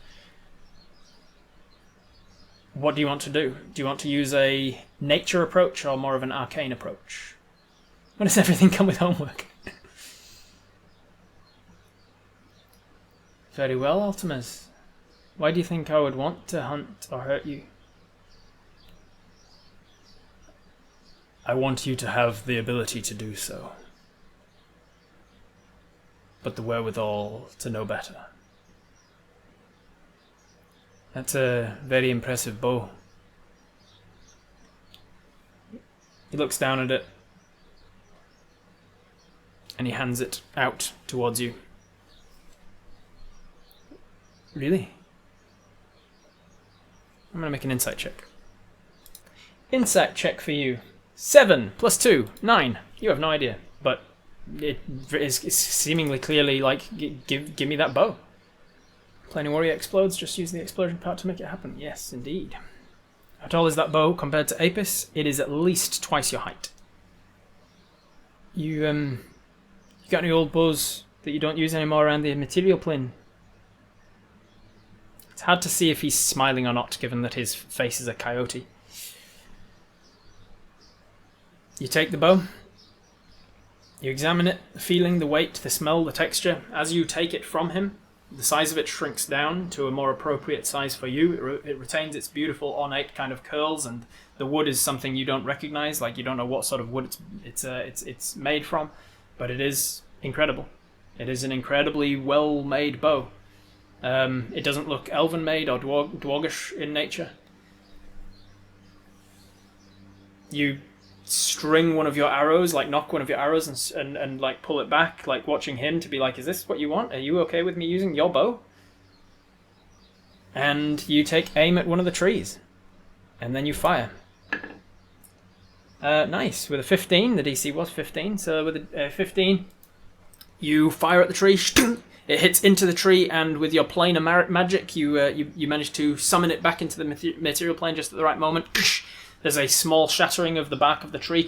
What do you want to do? Do you want to use a nature approach or more of an arcane approach? When does everything come with homework? Very well, Ultimus. Why do you think I would want to hunt or hurt you? I want you to have the ability to do so, but the wherewithal to know better. That's a very impressive bow. He looks down at it, and he hands it out towards you. Really? I'm going to make an insight check. Insight check for you. 7 plus 2, 9. You have no idea, but it is seemingly clearly like, give me that bow. Planar warrior explodes, just use the explosion part to make it happen. Yes, indeed. How tall is that bow compared to Apis? It is at least twice your height. You got any old bows that you don't use anymore around the material plane? It's hard to see if he's smiling or not, given that his face is a coyote. You take the bow, you examine it, the feeling, the weight, the smell, the texture. As you take it from him, the size of it shrinks down to a more appropriate size for you. It retains its beautiful, ornate kind of curls, and the wood is something you don't recognize, like you don't know what sort of wood it's made from, but it is incredible. It is an incredibly well-made bow. It doesn't look elven-made or dwargish in nature. You string one of your arrows, like knock one of your arrows and like pull it back, like watching him to be like, is this what you want? Are you okay with me using your bow? And you take aim at one of the trees, and then you fire. Nice. With a 15, the DC was 15, so with a 15, you fire at the tree. It hits into the tree, and with your planar magic, you manage to summon it back into the material plane just at the right moment. There's a small shattering of the bark of the tree,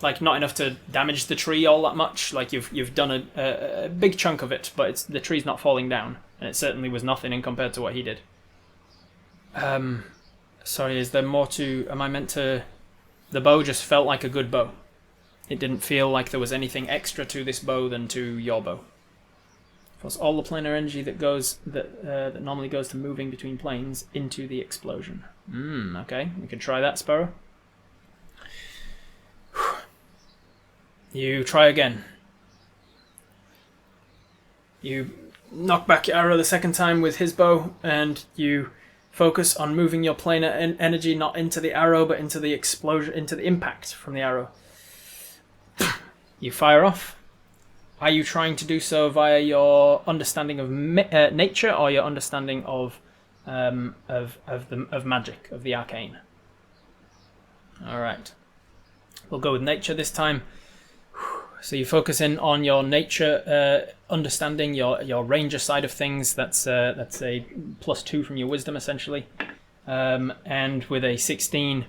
like not enough to damage the tree all that much. Like you've done a big chunk of it, but the tree's not falling down, and it certainly was nothing in compared to what he did. Sorry, is there more to? Am I meant to? The bow just felt like a good bow. It didn't feel like there was anything extra to this bow than to your bow. Plus all the planar energy that normally goes to moving between planes into the explosion. Okay, we can try that, Sparrow. You try again. You knock back your arrow the second time with his bow, and you focus on moving your planar energy not into the arrow, but into the explosion, into the impact from the arrow. You fire off. Are you trying to do so via your understanding of nature or your understanding of magic, of the arcane? All right, we'll go with nature this time. So you focus in on your nature understanding, your ranger side of things. That's a +2 from your wisdom essentially, and with a 16,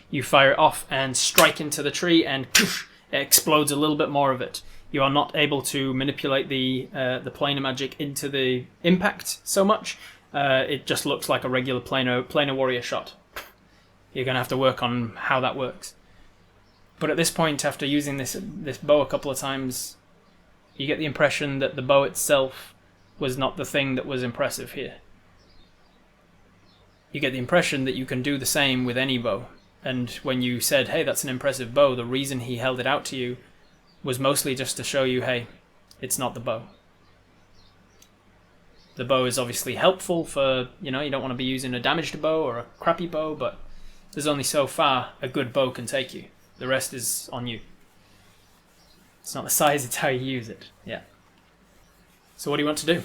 you fire it off and strike into the tree, and it explodes a little bit more of it. You are not able to manipulate the planar magic into the impact so much. It just looks like a regular planar warrior shot. You're going to have to work on how that works. But at this point, after using this bow a couple of times, you get the impression that the bow itself was not the thing that was impressive here. You get the impression that you can do the same with any bow. And when you said, hey, that's an impressive bow, the reason he held it out to you was mostly just to show you, hey, it's not the bow. The bow is obviously helpful for, you don't want to be using a damaged bow or a crappy bow, but there's only so far a good bow can take you. The rest is on you. It's not the size, it's how you use it. Yeah. So what do you want to do?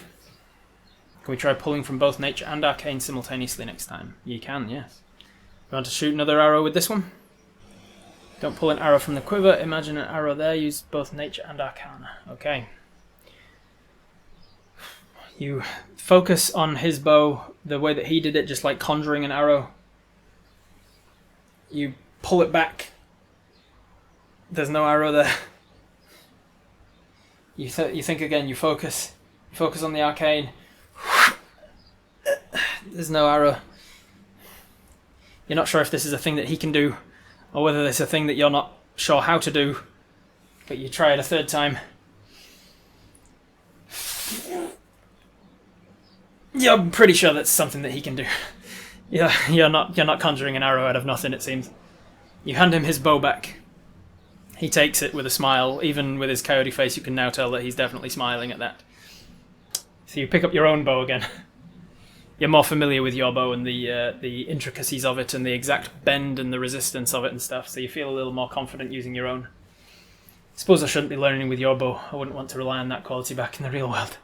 Can we try pulling from both nature and arcane simultaneously next time? You can, yes. You want to shoot another arrow with this one? Don't pull an arrow from the quiver. Imagine an arrow there. Use both nature and arcana. Okay. You focus on his bow the way that he did it, just like conjuring an arrow. You pull it back. There's no arrow there. You think again, you focus. You focus on the arcane. There's no arrow. You're not sure if this is a thing that he can do, or whether it's a thing that you're not sure how to do, but you try it a third time. You're pretty sure that's something that he can do. You're not conjuring an arrow out of nothing, it seems. You hand him his bow back. He takes it with a smile. Even with his coyote face, you can now tell that he's definitely smiling at that. So you pick up your own bow again. You're more familiar with your bow and the intricacies of it and the exact bend and the resistance of it and stuff, so you feel a little more confident using your own. I suppose I shouldn't be learning with your bow. I wouldn't want to rely on that quality back in the real world.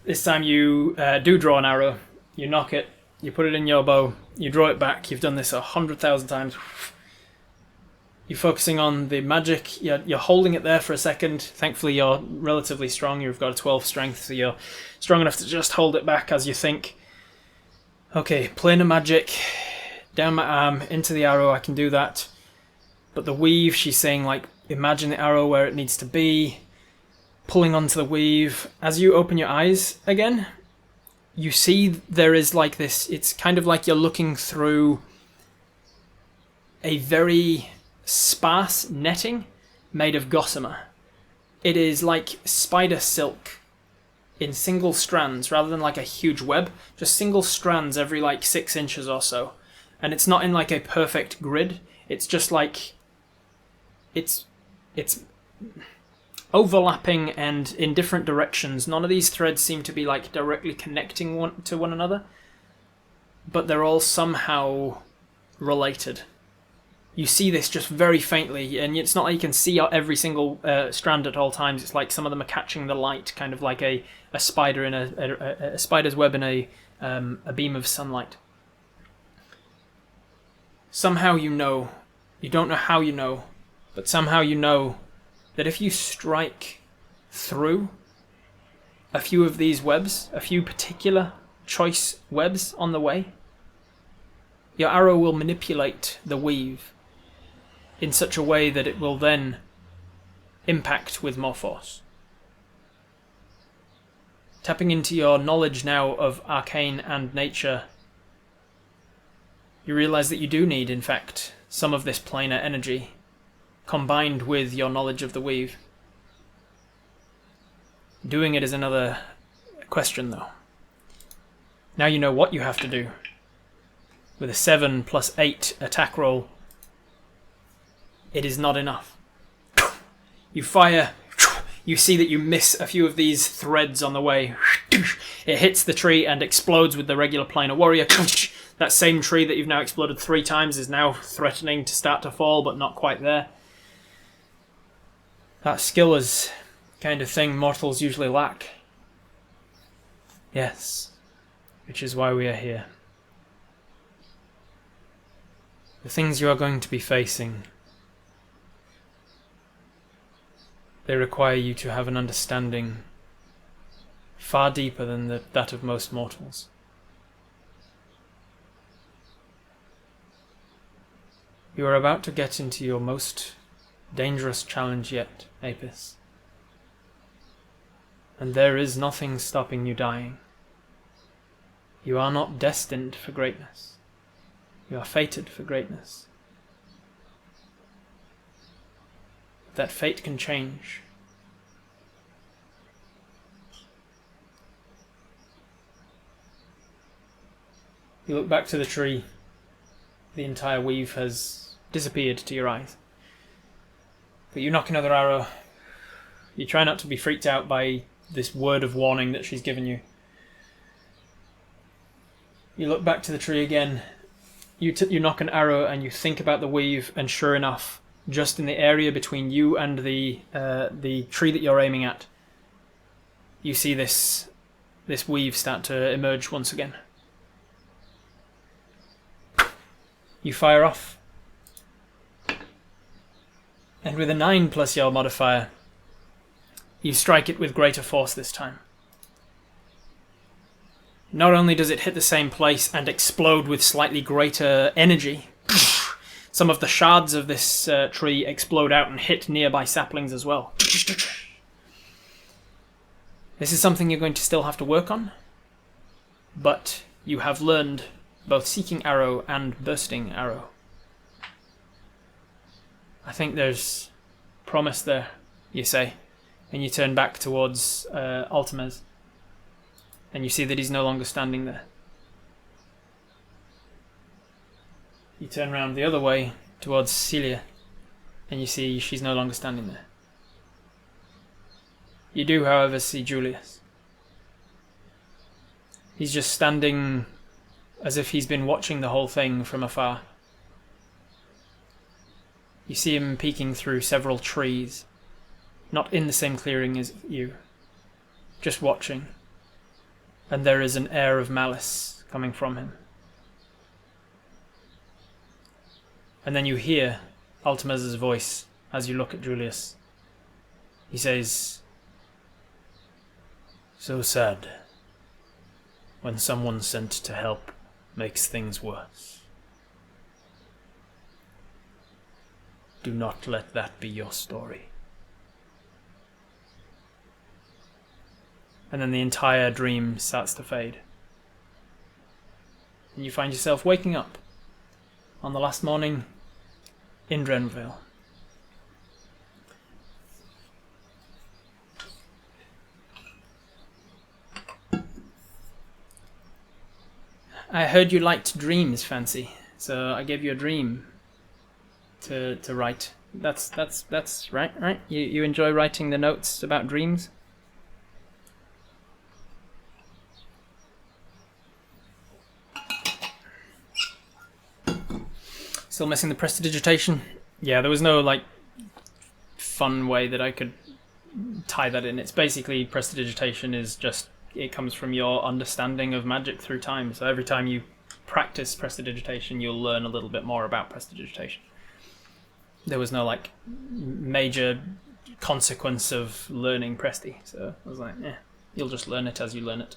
This time you do draw an arrow. You nock it. You put it in your bow. You draw it back. You've done this 100,000 times. You're focusing on the magic. You're holding it there for a second. Thankfully, you're relatively strong. You've got a 12 strength, so you're strong enough to just hold it back as you think. Okay, planar magic. Down my arm, into the arrow. I can do that. But the weave, she's saying, like, imagine the arrow where it needs to be. Pulling onto the weave. As you open your eyes again, you see there is like this. It's kind of like you're looking through a very sparse netting made of gossamer. It is like spider silk in single strands rather than like a huge web, just single strands every like 6 inches or so. And it's not in like a perfect grid. It's just like it's overlapping and in different directions. None of these threads seem to be like directly connecting to one another, but they're all somehow related. You see this just very faintly, and it's not like you can see every single strand at all times. It's like some of them are catching the light, kind of like a spider in a spider's web in a beam of sunlight. Somehow you know, you don't know how you know, but somehow you know that if you strike through a few of these webs, a few particular choice webs on the way, your arrow will manipulate the weave in such a way that it will then impact with more force. Tapping into your knowledge now of arcane and nature, you realize that you do need, in fact, some of this planar energy combined with your knowledge of the weave. Doing it is another question, though. Now you know what you have to do. With a 7 + 8 attack roll, it is not enough. You fire, you see that you miss a few of these threads on the way. It hits the tree and explodes with the regular planar warrior. That same tree that you've now exploded 3 times is now threatening to start to fall, but not quite there. That skill is the kind of thing mortals usually lack. Yes, which is why we are here. The things you are going to be facing, they require you to have an understanding far deeper than that of most mortals. You are about to get into your most dangerous challenge yet, Apis. And there is nothing stopping you dying. You are not destined for greatness. You are fated for greatness. That fate can change. You look back to the tree. The entire weave has disappeared to your eyes. But you knock another arrow. You try not to be freaked out by this word of warning that she's given you. You look back to the tree again. You knock an arrow and you think about the weave, and sure enough, just in the area between you and the tree that you're aiming at, you see this weave start to emerge once again. You fire off. And with a 9 plus your modifier, you strike it with greater force this time. Not only does it hit the same place and explode with slightly greater energy, some of the shards of this tree explode out and hit nearby saplings as well. This is something you're going to still have to work on, but you have learned both Seeking Arrow and Bursting Arrow. I think there's promise there, you say, and you turn back towards Altamez, and you see that he's no longer standing there. You turn around the other way towards Celia, and you see she's no longer standing there. You do, however, see Julius. He's just standing as if he's been watching the whole thing from afar. You see him peeking through several trees, not in the same clearing as you, just watching, and there is an air of malice coming from him. And then you hear Altamez's voice as you look at Julius. He says, "So sad when someone sent to help makes things worse. Do not let that be your story." And then the entire dream starts to fade. And you find yourself waking up on the last morning in Renville. I heard you liked dreams, Fancy, so I gave you a dream to write. That's right? You enjoy writing the notes about dreams? Still missing the prestidigitation? Yeah, there was no, fun way that I could tie that in. It's basically, prestidigitation is just, it comes from your understanding of magic through time. So every time you practice prestidigitation, you'll learn a little bit more about prestidigitation. There was no, major consequence of learning Presti. So I was like, you'll just learn it as you learn it.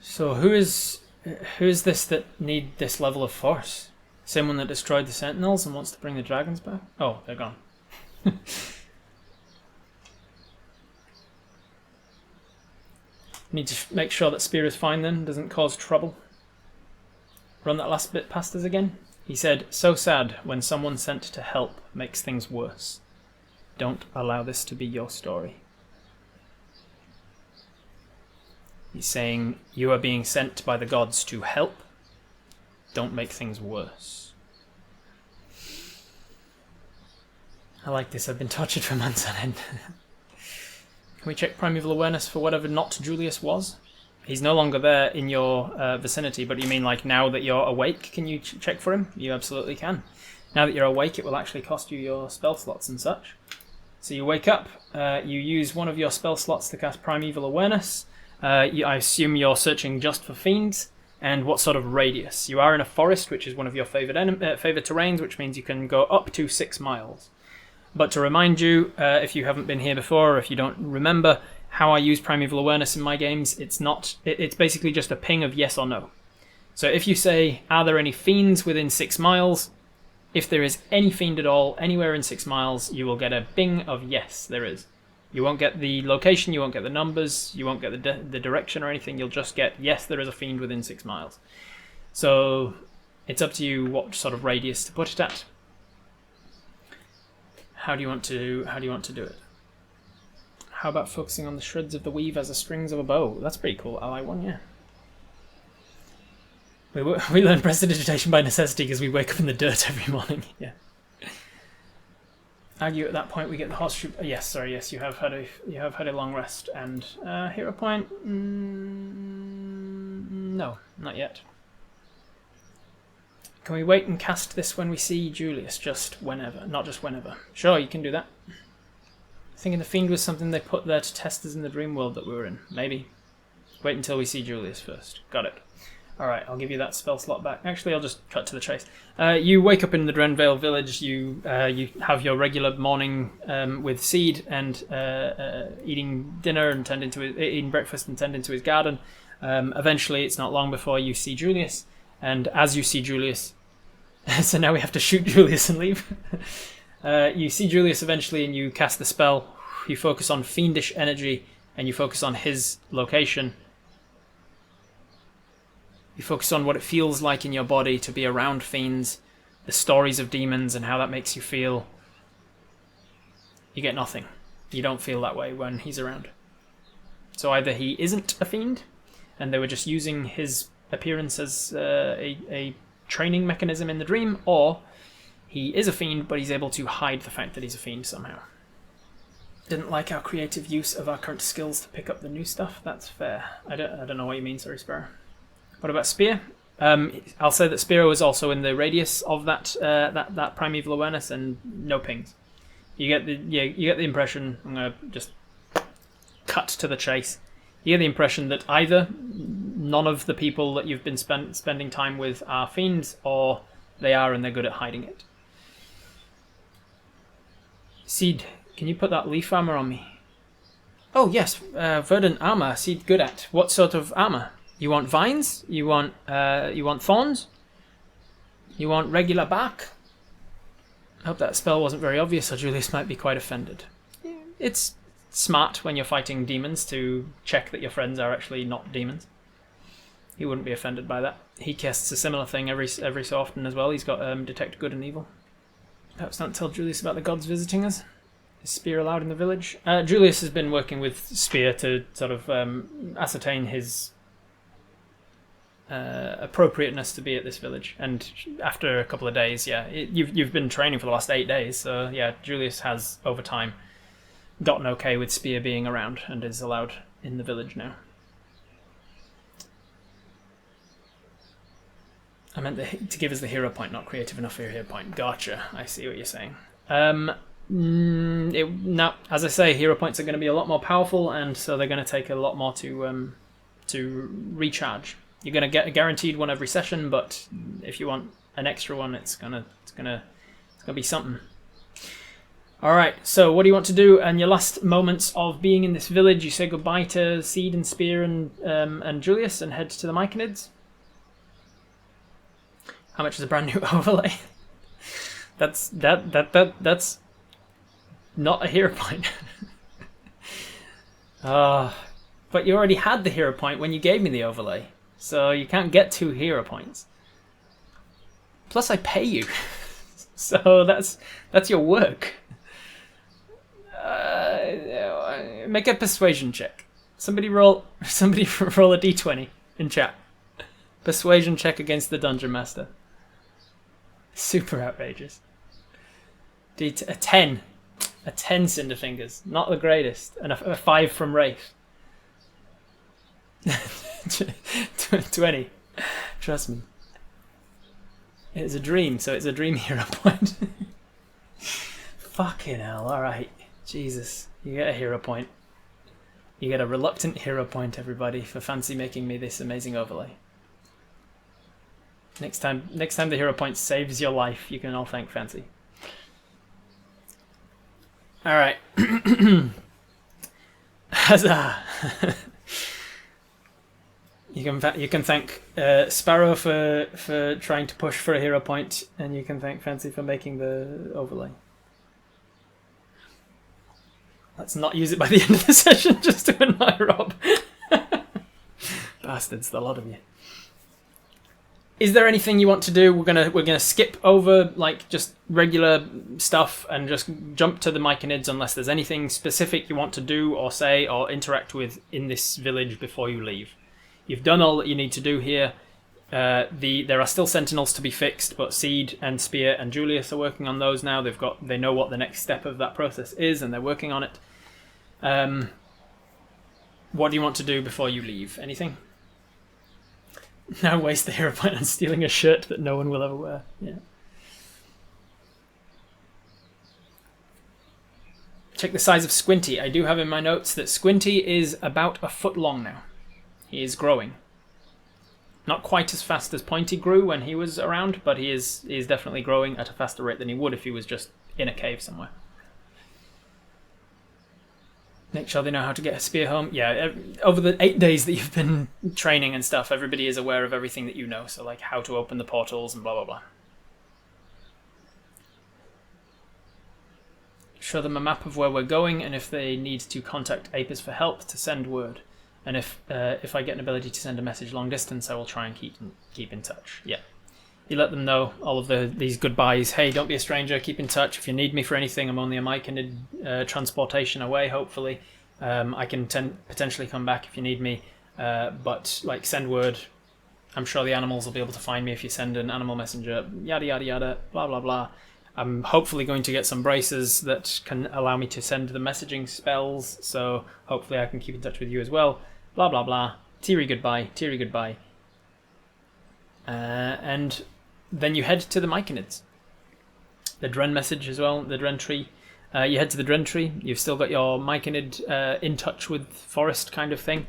So who is this that need this level of force? Same one that destroyed the Sentinels and wants to bring the dragons back? Oh, they're gone. Need to make sure that Spear is fine then, doesn't cause trouble. Run that last bit past us again. He said, "So sad when someone sent to help makes things worse. Don't allow this to be your story." He's saying, you are being sent by the gods to help. Don't make things worse. I like this. I've been tortured for months on end. Can we check primeval awareness for whatever not Julius was? He's no longer there in your vicinity, but you mean now that you're awake, can you check for him? You absolutely can. Now that you're awake, it will actually cost you your spell slots and such. So you wake up, you use one of your spell slots to cast primeval awareness. I assume you're searching just for fiends, and what sort of radius. You are in a forest, which is one of your favoured terrains, which means you can go up to 6 miles. But to remind you, if you haven't been here before, or if you don't remember how I use primeval awareness in my games, it's basically just a ping of yes or no. So if you say, are there any fiends within 6 miles? If there is any fiend at all, anywhere in 6 miles, you will get a bing of yes, there is. You won't get the location, you won't get the numbers, you won't get the direction or anything, you'll just get, yes, there is a fiend within 6 miles. So it's up to you what sort of radius to put it at. How do you want to do it? How about focusing on the shreds of the weave as the strings of a bow? That's pretty cool, I like one, yeah. We learn prestidigitation by necessity because we wake up in the dirt every morning, yeah. Argue at that point we get the horseshoe. Yes, you have had a long rest and hero point. No, not yet. Can we wait and cast this when we see Julius? Just whenever, not just whenever. Sure, you can do that. Thinking the fiend was something they put there to test us in the dream world that we were in. Maybe. Wait until we see Julius first. Got it. Alright, I'll give you that spell slot back. Actually, I'll just cut to the chase. You wake up in the Renville village. You have your regular morning with Seed and eating dinner and eating breakfast and tending to his garden. Eventually, it's not long before you see Julius. And as you see Julius... so now we have to shoot Julius and leave. You see Julius eventually and you cast the spell. You focus on fiendish energy and you focus on his location. You focus on what it feels like in your body to be around fiends, the stories of demons and how that makes you feel. You get nothing. You don't feel that way when he's around. So either he isn't a fiend, and they were just using his appearance as a training mechanism in the dream, or he is a fiend, but he's able to hide the fact that he's a fiend somehow. Didn't like our creative use of our current skills to pick up the new stuff. That's fair. I don't know what you mean, sorry, Sparrow. What about Spear? I'll say that Spear was also in the radius of that primeval awareness, and no pings. You get the impression. I'm gonna just cut to the chase. You get the impression that either none of the people that you've been spending time with are fiends, or they are and they're good at hiding it. Seed, can you put that leaf armor on me? Oh yes, verdant armor. Seed, good at. What sort of armor? You want vines? You want thorns? You want regular bark? I hope that spell wasn't very obvious, or Julius might be quite offended. It's smart when you're fighting demons to check that your friends are actually not demons. He wouldn't be offended by that. He casts a similar thing every so often as well. He's got detect good and evil. Perhaps don't tell Julius about the gods visiting us. Is Spear allowed in the village? Julius has been working with Spear to sort of ascertain his appropriateness to be at this village, and after a couple of days, you've been training for the last 8 days, so yeah, Julius has over time gotten okay with Spear being around and is allowed in the village now. I meant to give us the hero point, not creative enough for your hero point. Gotcha, I see what you're saying. Now, as I say, hero points are going to be a lot more powerful, and so they're going to take a lot more to recharge. You're going to get a guaranteed one every session, but if you want an extra one, it's gonna be something. All right. So, what do you want to do? And your last moments of being in this village, you say goodbye to Seed and Spear and Julius, and head to the Myconids. How much is a brand new overlay? That's not a hero point. But you already had the hero point when you gave me the overlay. So you can't get 2 hero points. Plus I pay you. So that's your work. Make a persuasion check. Somebody roll a d20 in chat. Persuasion check against the Dungeon Master. Super outrageous. A 10. A 10 Cinderfingers. Not the greatest. And a 5 from Wraith. 20. Trust me. It's a dream, so it's a dream hero point. Fucking hell, alright. Jesus. You get a hero point. You get a reluctant hero point, everybody, for fancy making me this amazing overlay. Next time the hero point saves your life, you can all thank Fancy. Alright. Huzzah! You can thank Sparrow for trying to push for a hero point, and you can thank Fancy for making the overlay. Let's not use it by the end of the session just to annoy Rob. Bastards, the lot of you. Is there anything you want to do? We're gonna skip over like just regular stuff and just jump to the Myconids unless there's anything specific you want to do or say or interact with in this village before you leave. You've done all that you need to do here. There are still sentinels to be fixed, but Seed and Spear and Julius are working on those now. They know what the next step of that process is, and they're working on it. What do you want to do before you leave? Anything? Now waste the hero point on stealing a shirt that no one will ever wear. Yeah. Check the size of Squinty. I do have in my notes that Squinty is about a foot long now. He is growing. Not quite as fast as Pointy grew when he was around, but he is definitely growing at a faster rate than he would if he was just in a cave somewhere. Make sure they know how to get a spear home. Yeah, over the 8 days that you've been training and stuff, everybody is aware of everything that you know. So like how to open the portals and blah blah blah. Show them a map of where we're going, and if they need to contact Apis for help, to send word. And if I get an ability to send a message long distance, I will try and keep in touch. Yeah. You let them know all of these goodbyes. Hey, don't be a stranger. Keep in touch. If you need me for anything, I'm only a myconid transportation away, hopefully. I can potentially come back if you need me. But, like, send word. I'm sure the animals will be able to find me if you send an animal messenger. Yada, yada, yada. Blah, blah, blah. I'm hopefully going to get some braces that can allow me to send the messaging spells. So, hopefully I can keep in touch with you as well. Blah, blah, blah. Teary goodbye. Teary goodbye. And then you head to the myconids. The Dren message as well, the Dren tree. You head to the Dren tree. You've still got your myconid in touch with forest kind of thing.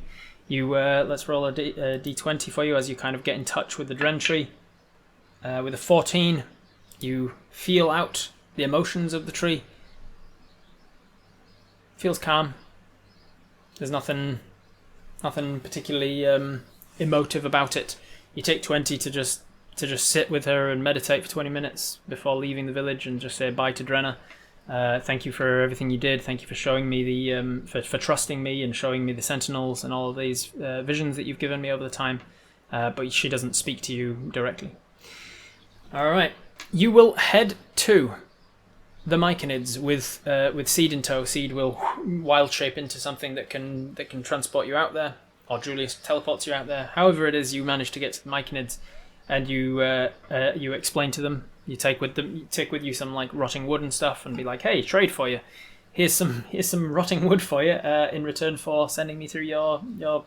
You let's roll a d20 for you as you kind of get in touch with the Dren tree. With a 14, you feel out the emotions of the tree. Feels calm. There's nothing particularly emotive about it. You take 20 to just sit with her and meditate for 20 minutes before leaving the village and just say bye to Drenna. Thank you for everything you did. Thank you for showing me the for trusting me and showing me the sentinels and all of these visions that you've given me over the time. But she doesn't speak to you directly. All right, you will head to the myconids with Seed in tow. Seed will wild shape into something that can transport you out there, or Julius teleports you out there. However it is, you manage to get to the myconids, and you explain to them. You take with you some like rotting wood and stuff, and be like, "Hey, trade for you. Here's some rotting wood for you in return for sending me through your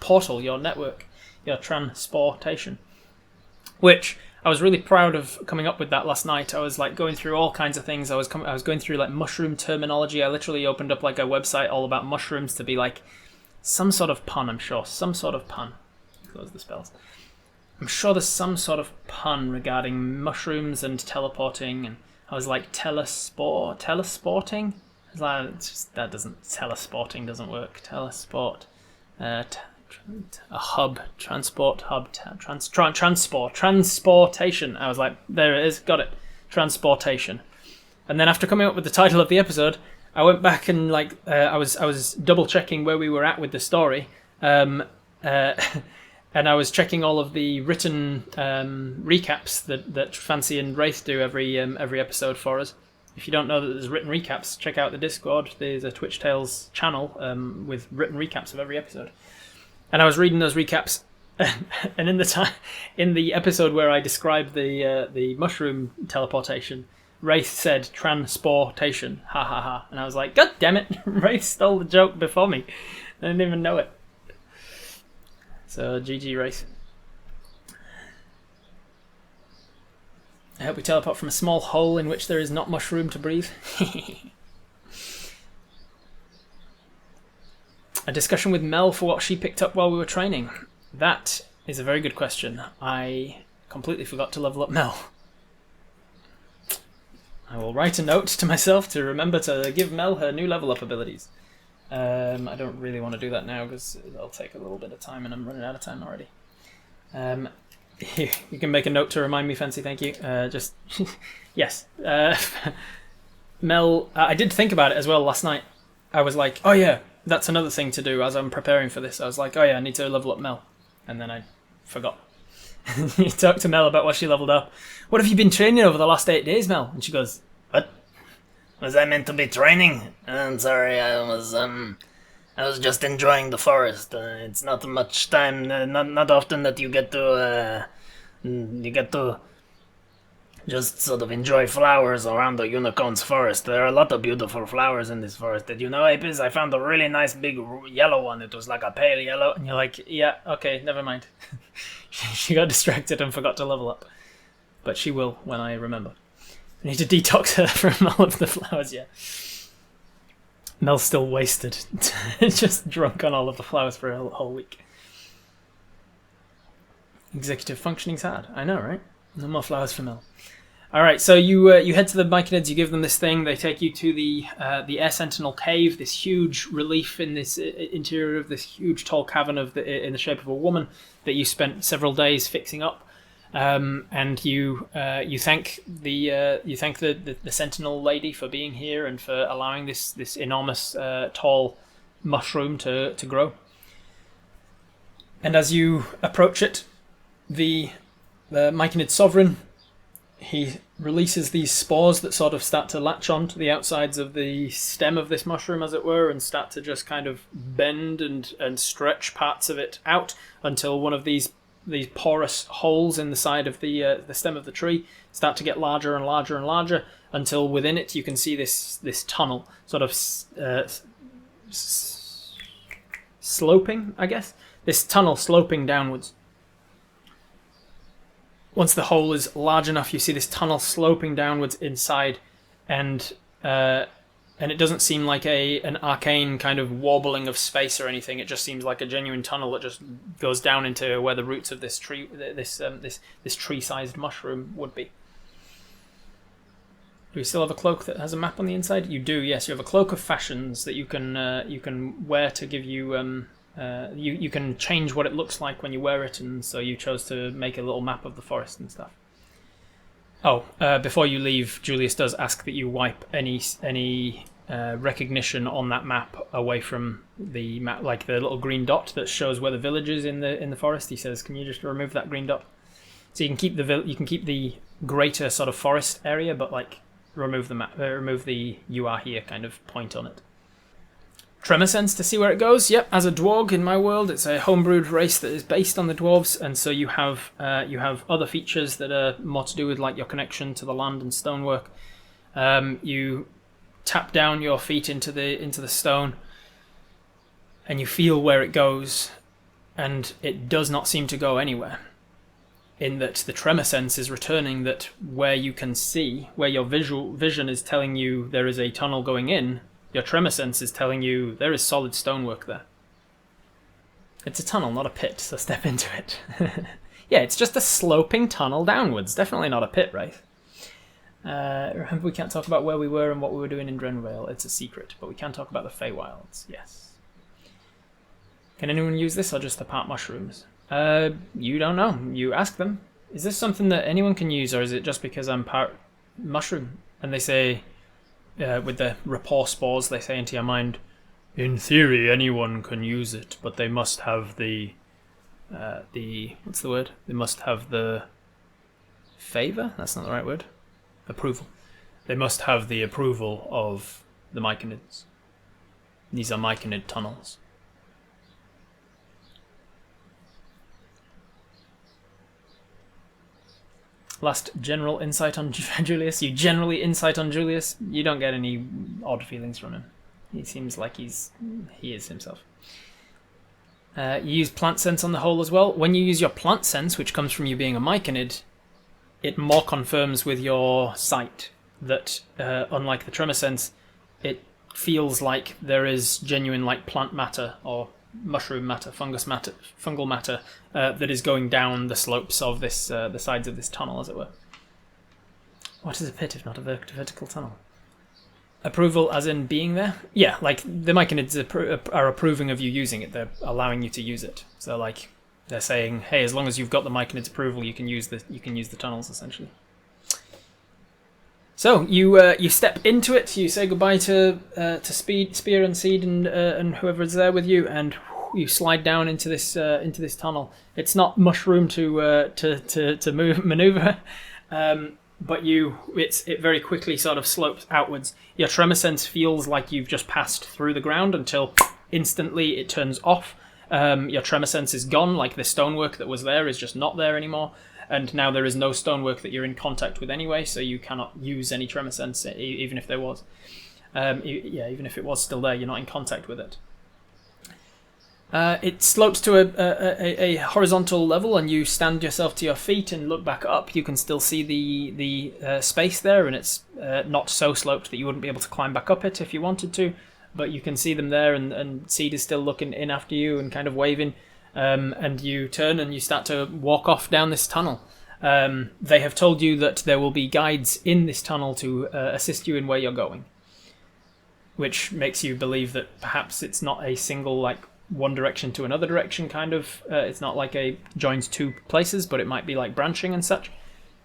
portal, your network, your Tran-spore-tation." Which I was really proud of coming up with that last night. I was like going through all kinds of things. I was going through like mushroom terminology. I literally opened up like a website all about mushrooms to be like some sort of pun. I'm sure some sort of pun. Close the spells. I'm sure there's some sort of pun regarding mushrooms and teleporting, and I was like telesporting. I was like, telesporting doesn't work. Telesport, a hub, transport hub, transportation. I was like, there it is, got it, transportation. And then after coming up with the title of the episode, I went back and like I was double checking where we were at with the story. And I was checking all of the written recaps that Fancy and Wraith do every episode for us. If you don't know that there's written recaps, check out the Discord. There's a Twitch Tales channel with written recaps of every episode. And I was reading those recaps, and in the episode where I described the mushroom teleportation, Wraith said Tran-spore-tation, ha ha ha, and I was like, God damn it, Wraith stole the joke before me. I didn't even know it. So, GG Wraith. I hope we teleport from a small hole in which there is not much room to breathe. A discussion with Mel for what she picked up while we were training. That is a very good question. I completely forgot to level up Mel. I will write a note to myself to remember to give Mel her new level up abilities. I don't really want to do that now because it'll take a little bit of time and I'm running out of time already. You can make a note to remind me, Fancy, thank you. Just yes. Mel, I did think about it as well last night. I was like, oh yeah, that's another thing to do as I'm preparing for this. I was like, oh yeah, I need to level up Mel. And then I forgot. You talked to Mel about what she leveled up. What have you been training over the last 8 days, Mel? And she goes, what? Was I meant to be training? I'm sorry, I was just enjoying the forest. It's not much time, not often that you get to just sort of enjoy flowers around the unicorn's forest. There are a lot of beautiful flowers in this forest. Did you know, Apis? I found a really nice big yellow one. It was like a pale yellow. And you're like, yeah, okay, never mind. She got distracted and forgot to level up. But she will when I remember. I need to detox her from all of the flowers, yeah. Mel's still wasted. Just drunk on all of the flowers for a whole week. Executive functioning's hard. I know, right? No more flowers for Mel. All right, so you head to the Myconids, you give them this thing, they take you to the Air Sentinel cave, this huge relief in this interior of this huge tall cavern in the shape of a woman that you spent several days fixing up, and you thank the Sentinel lady for being here and for allowing this enormous tall mushroom to grow. And as you approach it, the Myconid sovereign, he releases these spores that sort of start to latch on to the outsides of the stem of this mushroom, as it were, and start to just kind of bend and stretch parts of it out until one of these porous holes in the side of the stem of the tree start to get larger and larger and larger until within it you can see this tunnel sort of sloping, I guess. This tunnel sloping downwards. Once the hole is large enough, you see this tunnel sloping downwards inside, and it doesn't seem like an arcane kind of wobbling of space or anything. It just seems like a genuine tunnel that just goes down into where the roots of this tree, this tree-sized mushroom would be. Do you still have a cloak that has a map on the inside? You do, yes. You have a cloak of fashions that you can wear to give you. You can change what it looks like when you wear it, and so you chose to make a little map of the forest and stuff. Oh, before you leave, Julius does ask that you wipe any recognition on that map away from the map, like the little green dot that shows where the village is in the forest. He says, "Can you just remove that green dot?" So you can keep the greater sort of forest area, but like remove the map, remove the "you are here" kind of point on it. Tremor sense to see where it goes. Yep, as a dwarg in my world, it's a homebrewed race that is based on the dwarves, and so you have other features that are more to do with like your connection to the land and stonework. You tap down your feet into the stone, and you feel where it goes, and it does not seem to go anywhere. In that the tremor sense is returning that where you can see, where your vision is telling you there is a tunnel going in. Your tremor sense is telling you there is solid stonework there. It's a tunnel, not a pit, so step into it. Yeah, it's just a sloping tunnel downwards. Definitely not a pit, right? Remember, we can't talk about where we were and what we were doing in Renville. It's a secret, but we can talk about the Feywilds, yes. Can anyone use this, or just the part mushrooms? You don't know. You ask them. Is this something that anyone can use, or is it just because I'm part mushroom? And they say... with the rapport spores, they say into your mind, in theory anyone can use it, but they must have the what's the word? They must have the favor? That's not the right word. Approval. They must have the approval of the Myconids. These are Myconid tunnels. Last general insight on Julius. You generally insight on Julius. You don't get any odd feelings from him. He seems like he is himself. You use plant sense on the whole as well. When you use your plant sense, which comes from you being a Myconid, it more confirms with your sight that, unlike the tremor sense, it feels like there is genuine like plant matter or mushroom matter, fungal matter that is going down the slopes of this, the sides of this tunnel, as it were. What is a pit if not a vertical tunnel? Approval as in being there? Yeah, like the Myconids are approving of you using it. They're allowing you to use it. So like they're saying, hey, as long as you've got the Myconid's approval, you can use the tunnels essentially. So you step into it. You say goodbye to Spear and Seed and whoever is there with you, and you slide down into this tunnel. It's not mushroom to maneuver, but it very quickly sort of slopes outwards. Your tremor sense feels like you've just passed through the ground until instantly it turns off. Your tremor sense is gone, like the stonework that was there is just not there anymore. And now there is no stonework that you're in contact with anyway, so you cannot use any tremor sense, even if there was. Even if it was still there, you're not in contact with it. It slopes to a horizontal level, and you stand yourself to your feet and look back up. You can still see the space there, and it's not so sloped that you wouldn't be able to climb back up it if you wanted to, but you can see them there, and Seed is still looking in after you and kind of waving. and you turn and you start to walk off down this tunnel. They have told you that there will be guides in this tunnel to assist you in where you're going, which makes you believe that perhaps it's not a single, like, one direction to another direction kind of. It's not like a joins two places, but it might be like branching and such.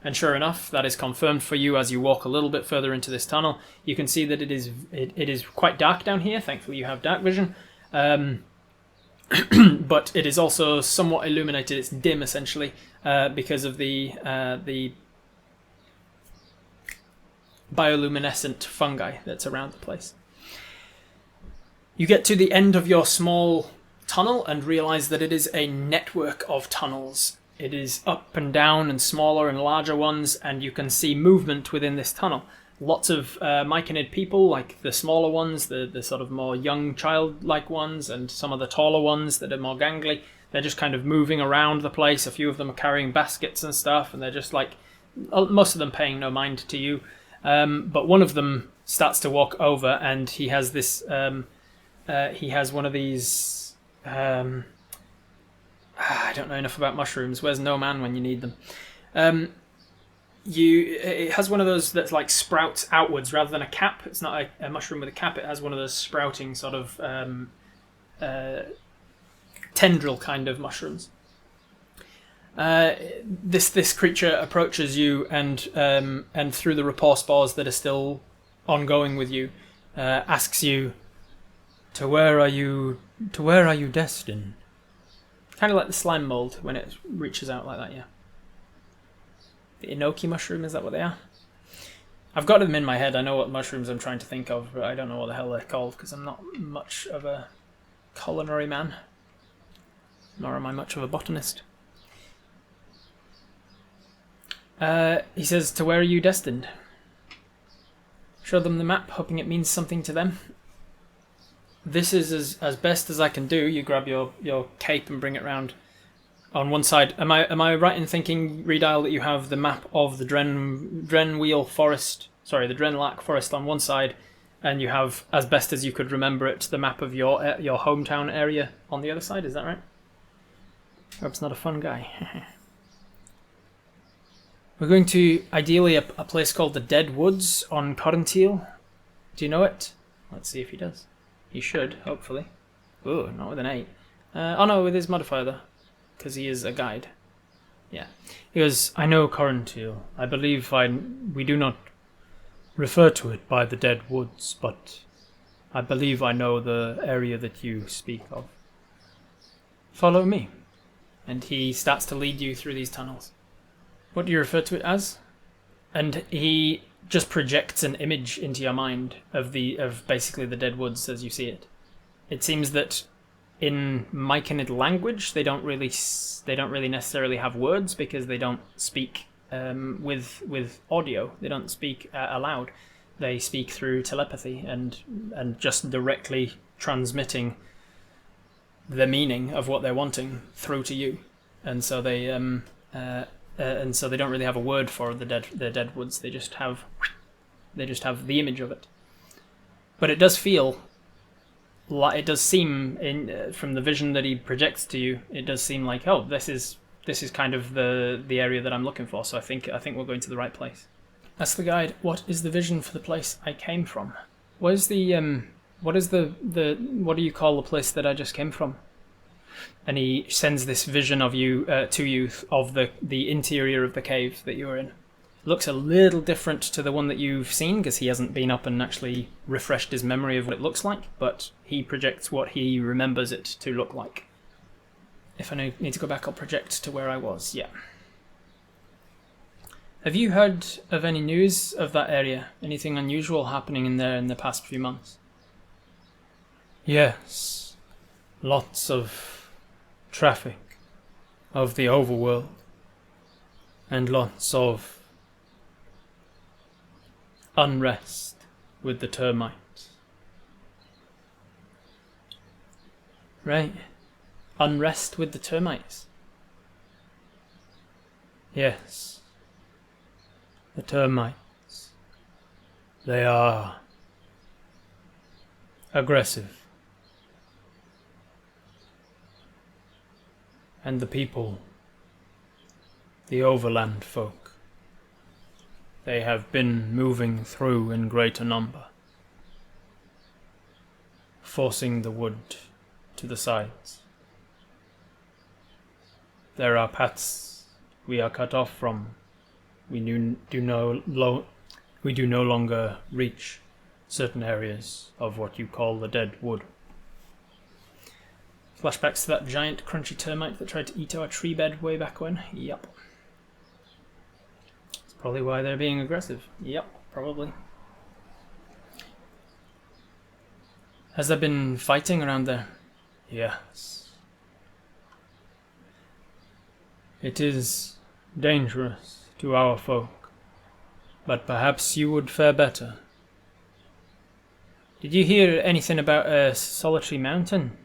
And sure enough, that is confirmed for you as you walk a little bit further into this tunnel. You can see that it is quite dark down here. Thankfully, you have dark vision. But it is also somewhat illuminated. It's dim, essentially, because of the bioluminescent fungi that's around the place. You get to the end of your small tunnel and realize that it is a network of tunnels. It is up and down and smaller and larger ones, and you can see movement within this tunnel. Lots of myconid people, like the smaller ones, the sort of more young childlike ones, and some of the taller ones that are more gangly. They're just kind of moving around the place. A few of them are carrying baskets and stuff, and they're just like, most of them paying no mind to you. But one of them starts to walk over, and he has this, he has one of these, I don't know enough about mushrooms. Where's No Man when you need them? It has one of those that's like sprouts outwards rather than a cap. It's not a mushroom with a cap. It has one of those sprouting sort of tendril kind of mushrooms. This creature approaches you and through the rapport spores that are still ongoing with you, asks you, to where are you destined? Kind of like the slime mold when it reaches out like that, yeah. The enoki mushroom, is that what they are? I've got them in my head. I know what mushrooms I'm trying to think of, but I don't know what the hell they're called because I'm not much of a culinary man. Nor am I much of a botanist. He says, to where are you destined? Show them the map, hoping it means something to them. This is as best as I can do. You grab your cape and bring it round. On one side, am I right in thinking, Redile, that you have the map of the Drenwheel forest, sorry, the Drenlac forest on one side, and you have, as best as you could remember it, the map of your hometown area on the other side? Is that right? Rob's not a fun guy. We're going to, ideally, a place called the Dead Woods on Corintiel. Do you know it? Let's see if he does. He should, hopefully. Ooh, not with an 8. Oh no, with his modifier though. Because he is a guide. Yeah. He goes, I know Corintiel. I believe we do not refer to it by the Dead Woods, but I believe I know the area that you speak of. Follow me. And he starts to lead you through these tunnels. What do you refer to it as? And he just projects an image into your mind of basically the Dead Woods as you see it. It seems that in myconid language they don't really necessarily have words because they don't speak with audio. They don't speak aloud. They speak through telepathy and just directly transmitting the meaning of what they're wanting through to you. And so they don't really have a word for the Dead Woods. They just have the image of it. But it does feel like, it does seem from the vision that he projects to you, it does seem like, oh, this is kind of the area that I'm looking for. So I think we're going to the right place. Ask the guide, what is the vision for the place I came from? What do you call the place that I just came from? And he sends this vision of you to you of the interior of the cave that you were in. It looks a little different to the one that you've seen because he hasn't been up and actually refreshed his memory of what it looks like, but he projects what he remembers it to look like. If I need to go back, I'll project to where I was. Yeah. Have you heard of any news of that area? Anything unusual happening in there in the past few months? Yes. Lots of traffic of the overworld. And lots of unrest with the termites. Right. Unrest with the termites. Yes. The termites. They are aggressive. and the people, the overland folk. They have been moving through in greater number, forcing the wood to the sides. There are paths we are cut off from. We do no longer reach certain areas of what you call the dead wood. Flashbacks to that giant crunchy termite that tried to eat our tree bed way back when? Yep. That's probably why they're being aggressive. Yep, probably. Has there been fighting around there? Yes. It is dangerous to our folk, but perhaps you would fare better. Did you hear anything about a solitary mountain?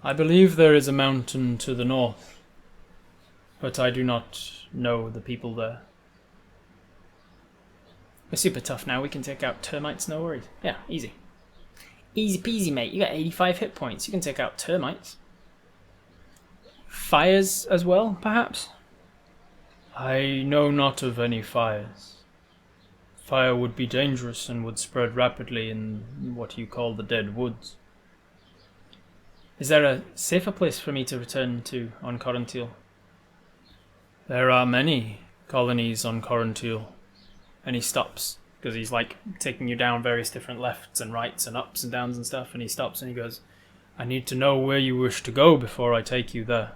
I believe there is a mountain to the north, but I do not know the people there. We're super tough now. We can take out termites, no worries. Yeah, easy. Easy peasy, mate. You got 85 hit points. You can take out termites. Fires as well, perhaps? I know not of any fires. Fire would be dangerous and would spread rapidly in what you call the dead woods. Is there a safer place for me to return to on Corintiel? There are many colonies on Corintiel. And he stops, because he's like taking you down various different lefts and rights and ups and downs and stuff, and he stops and he goes, I need to know where you wish to go before I take you there.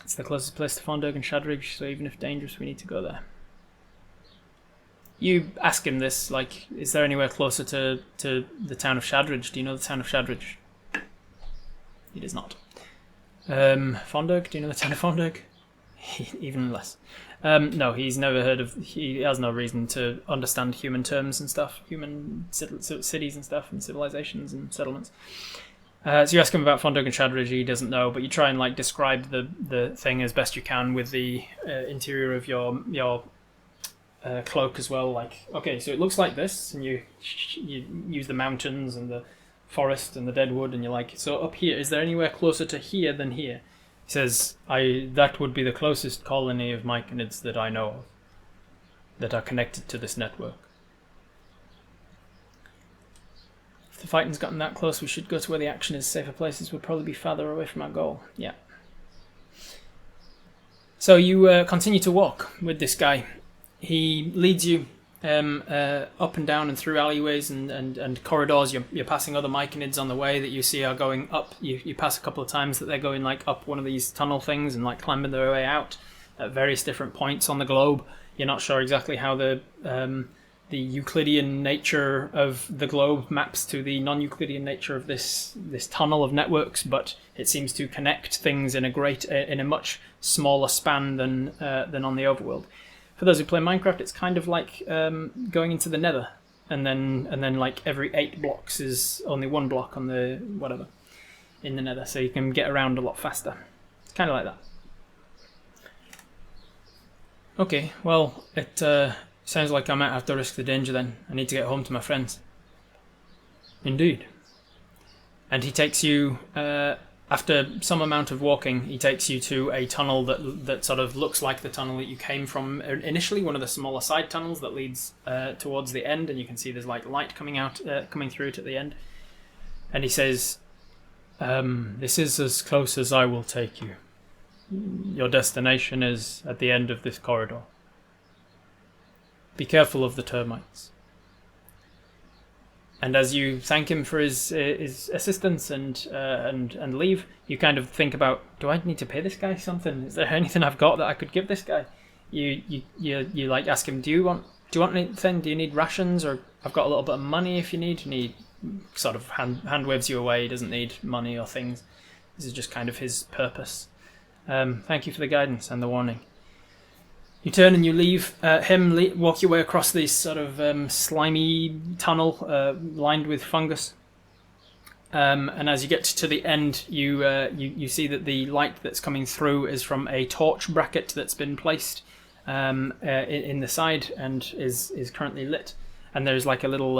It's the closest place to Fondurg and Shadridge, so even if dangerous, we need to go there. You ask him this, like, is there anywhere closer to the town of Shadridge? Do you know the town of Shadridge? He does not. Fondurg, do you know the town of Fondurg? Even less. No, he's never heard of... He has no reason to understand human terms and stuff. Human cities and stuff, and civilizations and settlements. So you ask him about Fondurg and Shadridge, he doesn't know, but you try and like describe the thing as best you can with the interior of your cloak as well. Like, okay, so it looks like this, and you use the mountains and the forest and the dead wood, and you're like, so up here, is there anywhere closer to here than here? He says, that would be the closest colony of myconids that I know of, that are connected to this network. If the fighting's gotten that close, we should go to where the action is. Safer places would probably be farther away from our goal. Yeah. So you continue to walk with this guy. He leads you up and down and through alleyways and corridors. You're passing other myconids on the way that you see are going up. You pass a couple of times that they're going like up one of these tunnel things and like climbing their way out at various different points on the globe. You're not sure exactly how the Euclidean nature of the globe maps to the non-Euclidean nature of this tunnel of networks, but it seems to connect things in a much smaller span than on the overworld. For those who play Minecraft, it's kind of like going into the Nether, and then like every 8 blocks is only 1 block on the whatever in the Nether, so you can get around a lot faster. It's kind of like that. Okay, well, it sounds like I might have to risk the danger then. I need to get home to my friends. Indeed. And he takes you, after some amount of walking, he takes you to a tunnel that sort of looks like the tunnel that you came from initially, one of the smaller side tunnels that leads towards the end, and you can see there's like light coming through it at the end. And he says, this is as close as I will take you. Your destination is at the end of this corridor. Be careful of the termites. And as you thank him for his assistance and leave, you kind of think about, do I need to pay this guy something? Is there anything I've got that I could give this guy? You like ask him, do you want anything? Do you need rations? Or I've got a little bit of money if you need. And he sort of hand waves you away. He doesn't need money or things. This is just kind of his purpose. Thank you for the guidance and the warning. You turn and you leave walk your way across this sort of slimy tunnel lined with fungus. And as you get to the end, you see that the light that's coming through is from a torch bracket that's been placed in the side and is currently lit. And there's like a little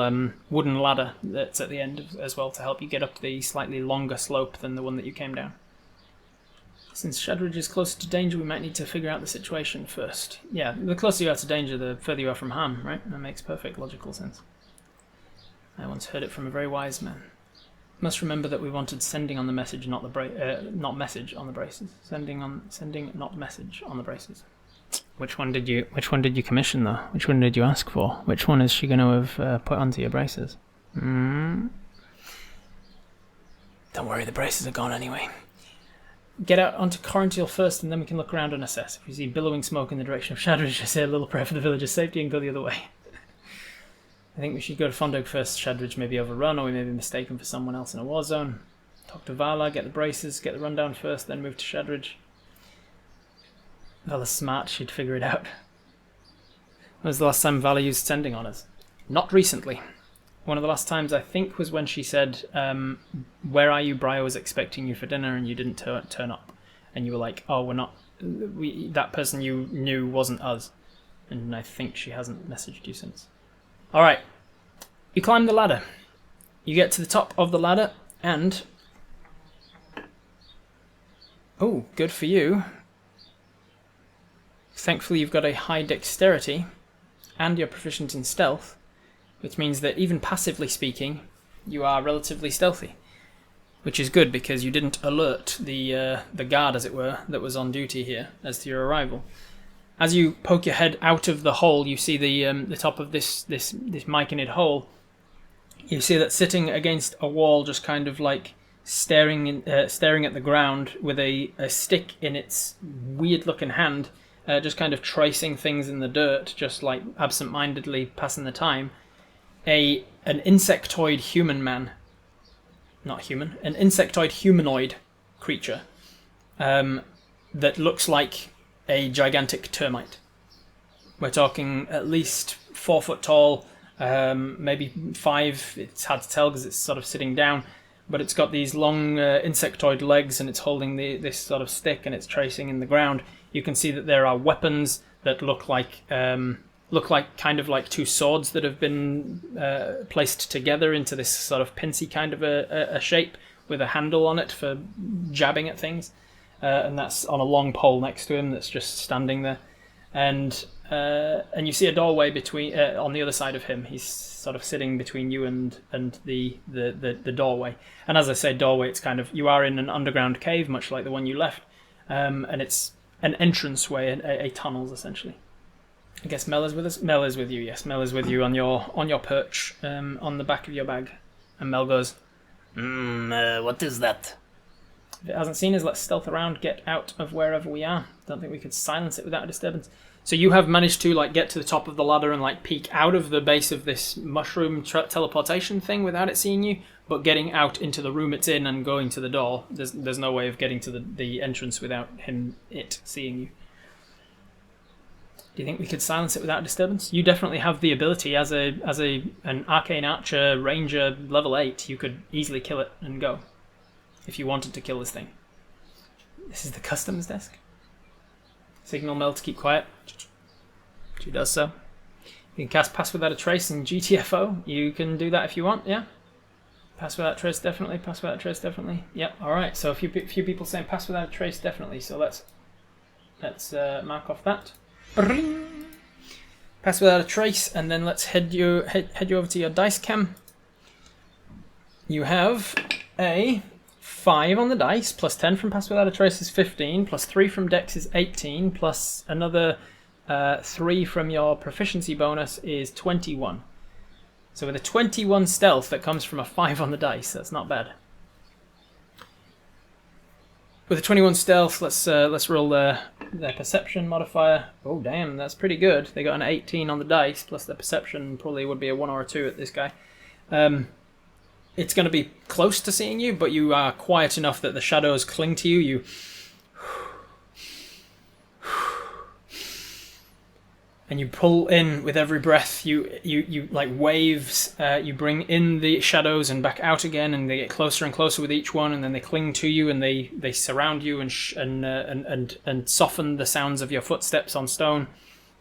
wooden ladder that's at the end as well to help you get up the slightly longer slope than the one that you came down. Since Shadridge is closer to danger, we might need to figure out the situation first. Yeah, the closer you are to danger, the further you are from harm, right? That makes perfect logical sense. I once heard it from a very wise man. Must remember that we wanted sending on the message, not not message on the braces. Sending, not message on the braces. Which one did you commission though? Which one did you ask for? Which one is she going to have put onto your braces? Don't worry, the braces are gone anyway. Get out onto Corinthial first, and then we can look around and assess. If we see billowing smoke in the direction of Shadridge, just say a little prayer for the village's safety and go the other way. I think we should go to Fondog first. Shadridge may be overrun, or we may be mistaken for someone else in a war zone. Talk to Vala, get the braces, get the rundown first, then move to Shadridge. Vala's smart, she'd figure it out. When was the last time Vala used sending on us? Not recently. One of the last times, I think, was when she said, where are you? Briar was expecting you for dinner and you didn't turn up. And you were like, oh, we're not... that person you knew wasn't us. And I think she hasn't messaged you since. Alright. You climb the ladder. You get to the top of the ladder and... oh, good for you. Thankfully, you've got a high dexterity and you're proficient in stealth, which means that even passively speaking, you are relatively stealthy, which is good because you didn't alert the guard, as it were, that was on duty here as to your arrival. As you poke your head out of the hole, you see the top of this myconid hole. You see that sitting against a wall, just kind of like staring at the ground with a stick in its weird-looking hand. Just kind of tracing things in the dirt, just like absent-mindedly passing the time. An insectoid human man. Not human. An insectoid humanoid creature. That looks like a gigantic termite. We're talking at least 4 foot tall, maybe 5. It's hard to tell because it's sort of sitting down. But it's got these long insectoid legs and it's holding this sort of stick and it's tracing in the ground. You can see that there are weapons that look like kind of like 2 swords that have been placed together into this sort of pincey kind of a shape with a handle on it for jabbing at things. And that's on a long pole next to him that's just standing there. And you see a doorway between on the other side of him. He's sort of sitting between you and the doorway. And as I say, doorway, it's kind of, you are in an underground cave, much like the one you left. And it's an entranceway, a tunnels essentially. I guess Mel is with us. Mel is with you. Yes, Mel is with you on your perch, on the back of your bag. And Mel goes, what is that? If it hasn't seen us, let's stealth around, get out of wherever we are. Don't think we could silence it without a disturbance. So you have managed to get to the top of the ladder and peek out of the base of this mushroom teleportation thing without it seeing you, but getting out into the room it's in and going to the door. There's no way of getting to the entrance without it seeing you. Do you think we could silence it without disturbance? You definitely have the ability as an arcane archer ranger level 8. You could easily kill it and go if you wanted to kill this thing. This is the customs desk. Signal Mel to keep quiet. She does so. You can cast Pass Without a Trace in GTFO. You can do that if you want, yeah? Pass Without a Trace, definitely. Pass Without a Trace, definitely. Yep, alright. So a few people saying Pass Without a Trace, definitely. So let's mark off that. Pass Without a Trace, and then let's head you over to your dice cam. You have a 5 on the dice, plus 10 from Pass Without a Trace is 15, plus 3 from Dex is 18, plus another 3 from your proficiency bonus is 21. So with a 21 stealth that comes from a 5 on the dice, that's not bad. With a 21 stealth, let's roll their perception modifier. Oh damn, that's pretty good. They got an 18 on the dice, plus their perception probably would be a 1 or a 2 at this guy. It's going to be close to seeing you, but you are quiet enough that the shadows cling to you. And you pull in with every breath. You like waves. You bring in the shadows and back out again, and they get closer and closer with each one, and then they cling to you and they surround you and soften the sounds of your footsteps on stone.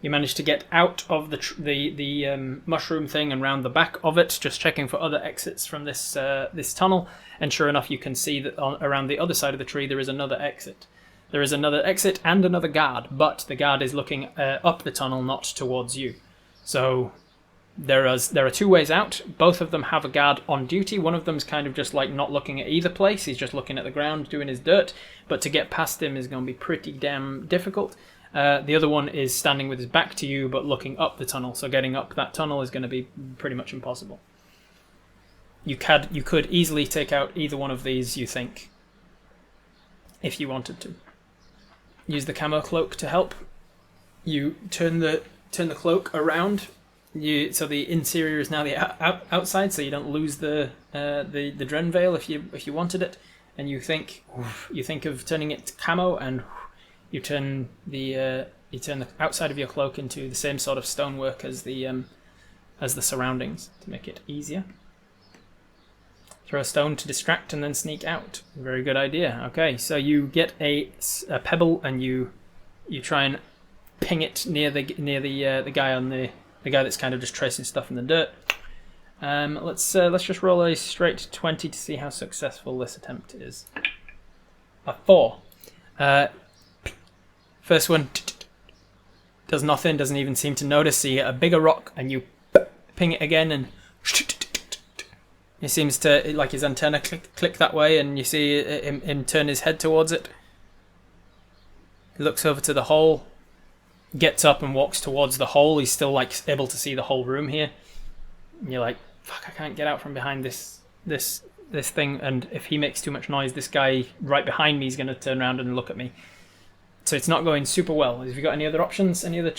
You manage to get out of the mushroom thing and round the back of it, just checking for other exits from this this tunnel. And sure enough, you can see that around the other side of the tree there is another exit. There is another exit and another guard, but the guard is looking up the tunnel, not towards you. So there are two ways out. Both of them have a guard on duty. One of them's kind of just like not looking at either place. He's just looking at the ground, doing his dirt. But to get past him is going to be pretty damn difficult. The other one is standing with his back to you, but looking up the tunnel. So getting up that tunnel is going to be pretty much impossible. You could easily take out either one of these, you think, if you wanted to. Use the camo cloak to help. You turn the cloak around. So the interior is now the outside, so you don't lose the Renville if you wanted it. And you think of turning it to camo, and you turn the outside of your cloak into the same sort of stonework as the surroundings to make it easier. Throw a stone to distract and then sneak out. Very good idea. Okay, so you get a pebble and you try and ping it near the guy that's kind of just tracing stuff in the dirt. Let's just roll a straight 20 to see how successful this attempt is. A 4. First one does nothing, doesn't even seem to notice. So you get a bigger rock and you ping it again, and it seems to, like his antenna click that way, and you see him turn his head towards it. He looks over to the hole, gets up and walks towards the hole. He's still like able to see the whole room here. And you're like, fuck, I can't get out from behind this thing, and if he makes too much noise, this guy right behind me is going to turn around and look at me. So it's not going super well. Have you got any other options? Any other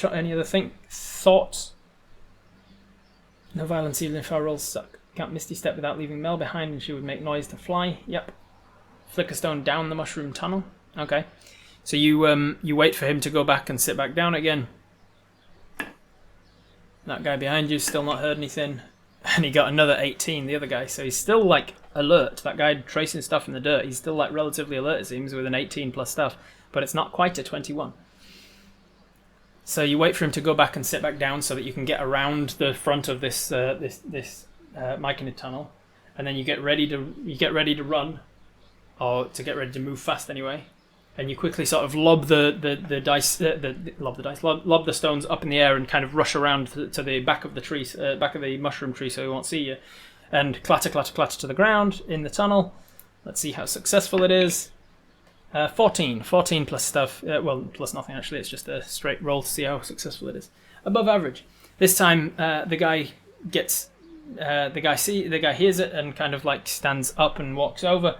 thoughts? No violence even if our rolls suck. Can't Misty Step without leaving Mel behind, and she would make noise to fly. Yep. Flicker stone down the mushroom tunnel. Okay. So you wait for him to go back and sit back down again. That guy behind you still not heard anything. And he got another 18, the other guy. So he's still like alert. That guy tracing stuff in the dirt, he's still like relatively alert, it seems, with an 18 plus stuff. But it's not quite a 21. So you wait for him to go back and sit back down so that you can get around the front of this myconid tunnel, and then you get ready to run, or to get ready to move fast anyway. And you quickly sort of lob the stones up in the air and kind of rush around to the back of the tree, back of the mushroom tree, so he won't see you. And clatter, clatter, clatter to the ground in the tunnel. Let's see how successful it is. 14 plus stuff. Well, plus nothing actually. It's just a straight roll to see how successful it is. Above average. This time, the guy hears it and kind of like stands up and walks over.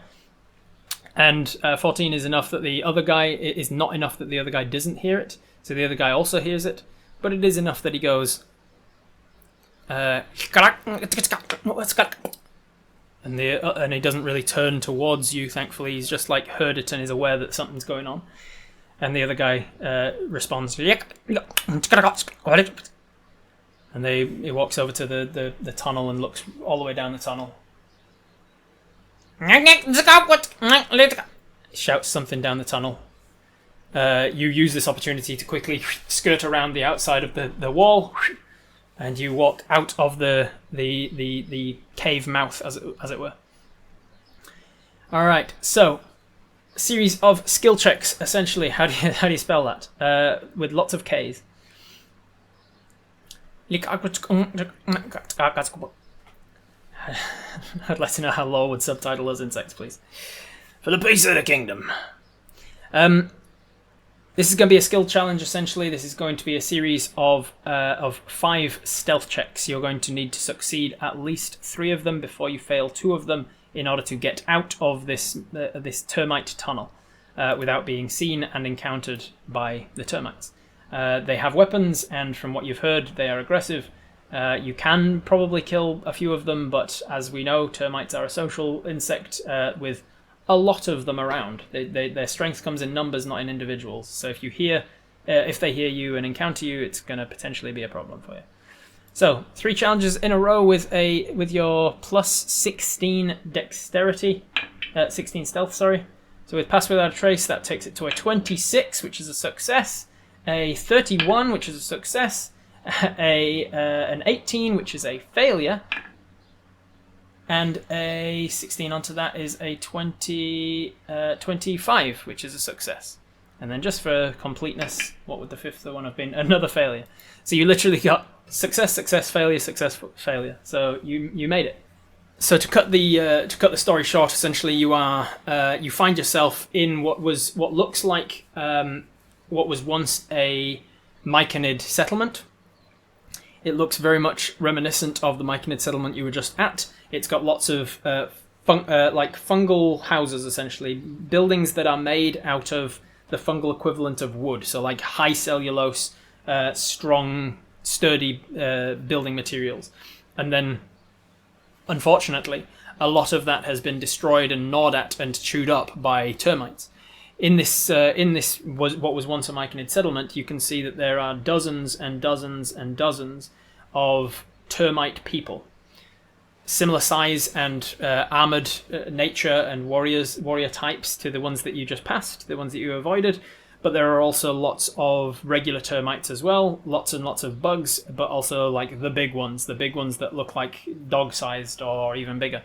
And 14 is enough that the other guy is not enough that the other guy doesn't hear it. So the other guy also hears it, but it is enough that he goes. And he doesn't really turn towards you, thankfully. He's just like heard it and is aware that something's going on. And the other guy responds. And he walks over to the tunnel and looks all the way down the tunnel. Shouts something down the tunnel. You use this opportunity to quickly skirt around the outside of the wall. And you walk out of the cave mouth, as it were. All right, so a series of skill checks. Essentially, how do you spell that? With lots of K's. I'd like to know how Law would subtitle those insects, please. For the peace of the kingdom. This is going to be a skill challenge, essentially. This is going to be a series of 5 stealth checks. You're going to need to succeed at least 3 of them before you fail 2 of them in order to get out of this termite tunnel without being seen and encountered by the termites. They have weapons, and from what you've heard, they are aggressive. You can probably kill a few of them, but as we know, termites are a social insect with a lot of them around. Their strength comes in numbers, not in individuals. So if they hear you and encounter you, it's going to potentially be a problem for you. So 3 challenges in a row with your plus 16 dexterity, 16 stealth. Sorry. So with pass without a trace, that takes it to a 26, which is a success. a 31, which is a success, an 18, which is a failure, and a 16 onto that is a 25, which is a success. And then just for completeness, what would the fifth one have been? Another failure. So you literally got success, success, failure, success, failure. So you made it. So to cut the story short, essentially you find yourself in what looks like what was once a Myconid settlement. It looks very much reminiscent of the Myconid settlement you were just at. It's got lots of like fungal houses, essentially buildings that are made out of the fungal equivalent of wood. So like high cellulose, strong, sturdy building materials, and then, unfortunately, a lot of that has been destroyed and gnawed at and chewed up by termites. In this what was once a Myconid settlement, you can see that there are dozens and dozens and dozens of termite people, similar size and armored nature and warrior types to the ones that you just passed, the ones that you avoided. But there are also lots of regular termites as well, lots and lots of bugs, but also like the big ones that look like dog-sized or even bigger.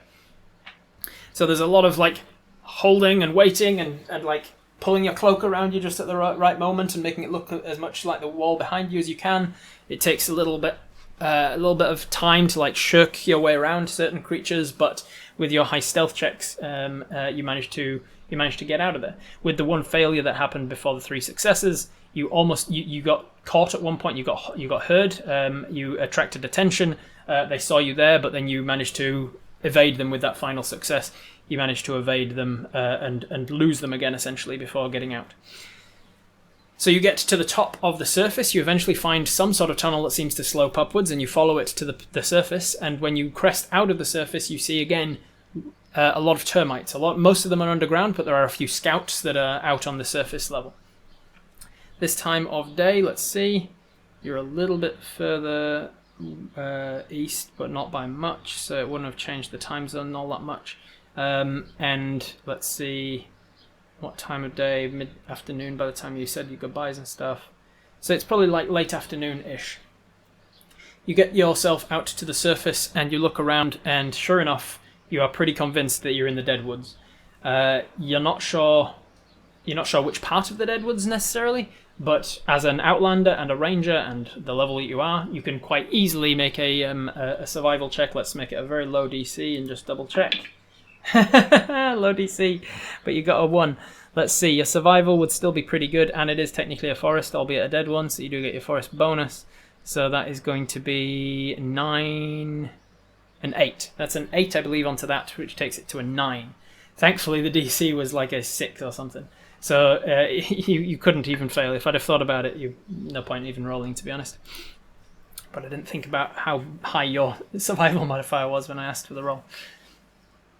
So there's a lot of like holding and waiting and like pulling your cloak around you just at the right moment and making it look as much like the wall behind you as you can. It takes a little bit of time to like shirk your way around certain creatures, but with your high stealth checks, you manage to get out of there. With the one failure that happened before the 3 successes, you got caught at one point. You got heard. You attracted attention. They saw you there, but then you managed to evade them with that final success. You managed to evade them and lose them again, essentially, before getting out. So you get to the top of the surface. You eventually find some sort of tunnel that seems to slope upwards, and you follow it to the surface. And when you crest out of the surface, you see again a lot of termites. Most of them are underground, but there are a few scouts that are out on the surface level. This time of day, let's see, you're a little bit further east, but not by much, so it wouldn't have changed the time zone all that much. And let's see, what time of day? Mid-afternoon by the time you said your goodbyes and stuff. So it's probably like late afternoon-ish. You get yourself out to the surface and you look around, and sure enough, you are pretty convinced that you're in the Deadwoods. You're not sure which part of the Deadwoods necessarily, but as an outlander and a ranger and the level that you are, you can quite easily make a survival check. Let's make it a very low DC and just double check. Low DC, but you got a 1. Let's see, your survival would still be pretty good, and it is technically a forest, albeit a dead one, so you do get your forest bonus. So that is going to be 9 and 8. That's an 8, I believe, onto that, which takes it to a 9. Thankfully, the DC was like a 6 or something. So you couldn't even fail. If I'd have thought about it, no point even rolling, to be honest. But I didn't think about how high your survival modifier was when I asked for the roll.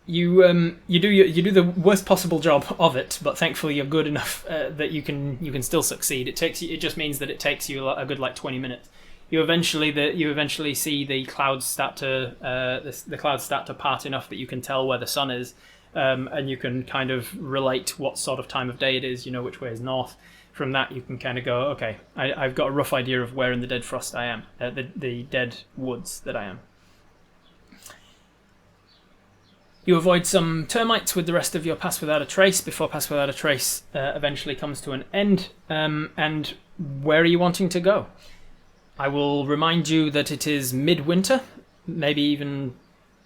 You do the worst possible job of it, but thankfully you're good enough that you can still succeed. It just means that it takes you a good like 20 minutes. You eventually see the clouds start to part enough that you can tell where the sun is, and you can kind of relate what sort of time of day it is. You know which way is north. From that, you can kind of go, okay, I've got a rough idea of where in the dead frost I am, the dead woods that I am. You avoid some termites with the rest of your Pass Without a Trace before Pass Without a Trace eventually comes to an end. And where are you wanting to go? I will remind you that it is midwinter, maybe even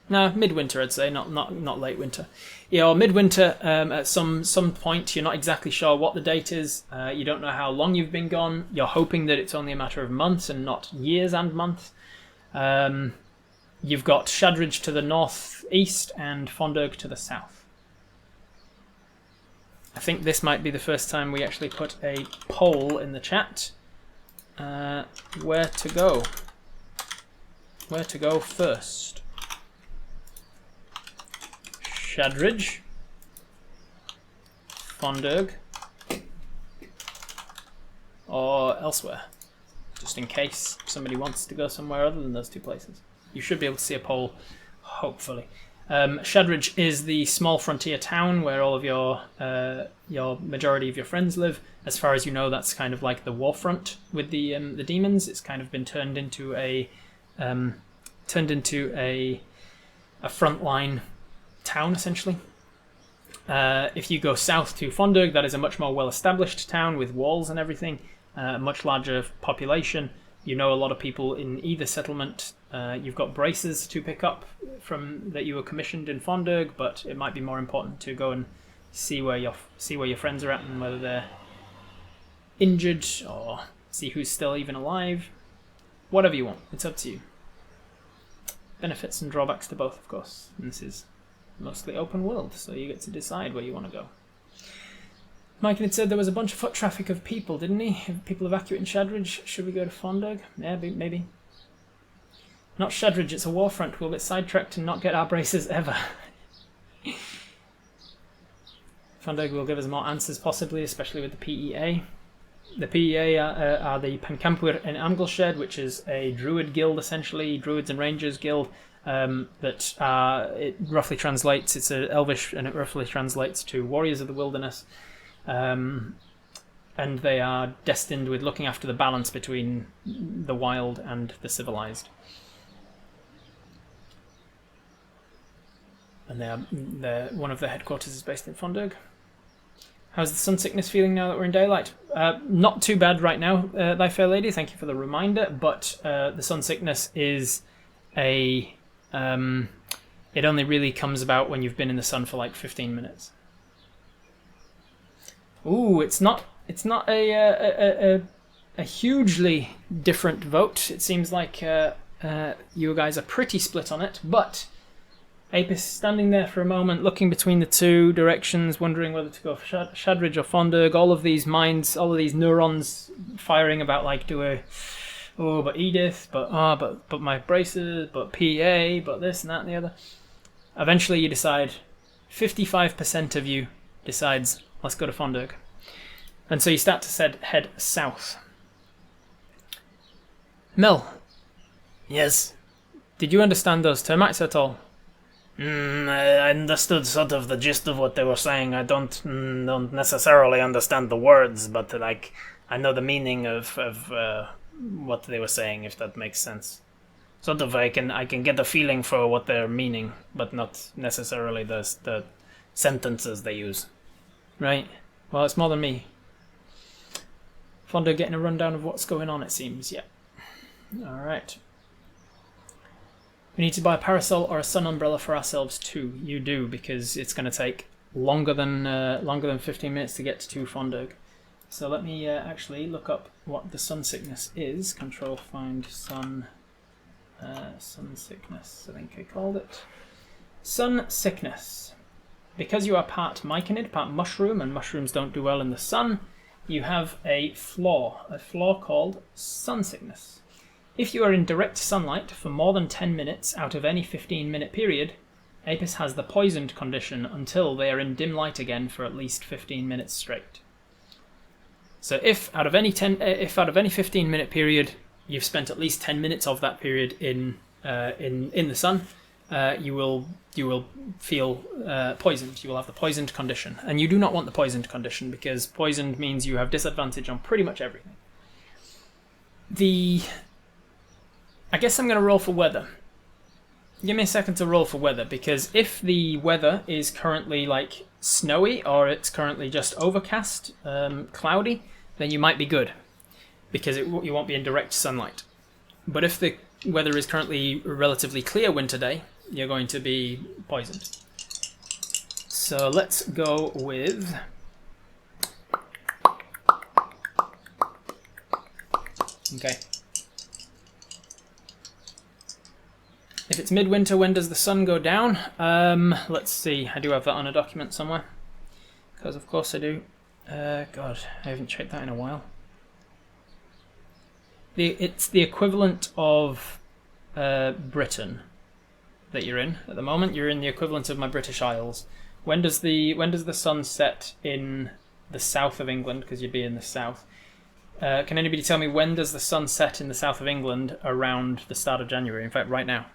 midwinter. I'd say not late winter. You're midwinter at some point. You're not exactly sure what the date is. You don't know how long you've been gone. You're hoping that it's only a matter of months and not years and months. You've got Shadridge to the northeast and Fondurg to the south. I think this might be the first time we actually put a poll in the chat. Where to go? Where to go first? Shadridge, Fondurg, or elsewhere, just in case somebody wants to go somewhere other than those two places. You should be able to see a poll, hopefully. Shadridge is the small frontier town where all of your majority of your friends live. As far as you know, that's kind of like the war front with the demons. It's kind of been turned into a frontline town essentially. If you go south to Fondurg, that is a much more well-established town with walls and everything, much larger population. You know a lot of people in either settlement. You've got braces to pick up from that you were commissioned in Fondurg, but it might be more important to go and see where your friends are at and whether they're injured or see who's still even alive. Whatever you want, it's up to you. Benefits and drawbacks to both, of course. And this is mostly open world, so you get to decide where you want to go. Mike had said there was a bunch of foot traffic of people, didn't he? People evacuating Shadridge. Should we go to Fondurg? Yeah, maybe. Not Shadridge, it's a war front. We'll get sidetracked and not get our braces ever. Fondurg will give us more answers, possibly, especially with the PEA. The PEA are the Pencampur in Amgelshed, which is a druid guild, essentially, druids and rangers guild. It roughly translates, it's a elvish, and it roughly translates to warriors of the wilderness. And they are destined with looking after the balance between the wild and the civilized. And one of their headquarters is based in Fondurg. How's the sun sickness feeling now that we're in daylight? Not thy fair right now, thy fair lady. Thank you for the reminder. But the sun sickness is it only really comes about when you've been in the sun for like 15 minutes. Ooh, it's not a hugely different vote. It seems like you guys are pretty split on it, but Apis standing there for a moment, looking between the two directions, wondering whether to go for Shadridge or Fondurg. All of these minds, all of these neurons firing about like, but Edith, but my braces, but PA, but this and that and the other. Eventually you decide, 55% of you decides, let's go to Fondurg. And so you start to head south. Mel. Yes? Did you understand those termites at all? I understood sort of the gist of what they were saying. I don't necessarily understand the words, but like I know the meaning of what they were saying, if that makes sense. Sort of I can get a feeling for what they're meaning, but not necessarily the sentences they use. Right. Well, it's more than me. Fondurg getting a rundown of what's going on, it seems. Yeah. All right. We need to buy a parasol or a sun umbrella for ourselves too. You do, because it's going to take longer than 15 minutes to get to Fondurg. So let me actually look up what the sun sickness is. Control find sun sickness. I think I called it sun sickness. Because you are part myconid, part mushroom, and mushrooms don't do well in the sun, you have a flaw called sun sickness. If you are in direct sunlight for more than 10 minutes out of any 15-minute period, Apis has the poisoned condition until they are in dim light again for at least 15 minutes straight. So if out of any 15-minute period you've spent at least 10 minutes of that period in the sun, you will feel poisoned. You will have the poisoned condition, and you do not want the poisoned condition because poisoned means you have disadvantage on pretty much everything. I guess I'm going to roll for weather. Give me a second to roll for weather, because if the weather is currently like snowy or it's currently just overcast, cloudy, then you might be good, because you won't be in direct sunlight. But if the weather is currently a relatively clear winter day, you're going to be poisoned. So let's go with... Okay. If it's midwinter, when does the sun go down? Let's see. I do have that on a document somewhere. Because of course I do. God, I haven't checked that in a while. It's the equivalent of Britain that you're in at the moment. You're in the equivalent of my British Isles. When does the sun set in the south of England? Because you'd be in the south. Can anybody tell me when does the sun set in the south of England around the start of January? In fact, right now.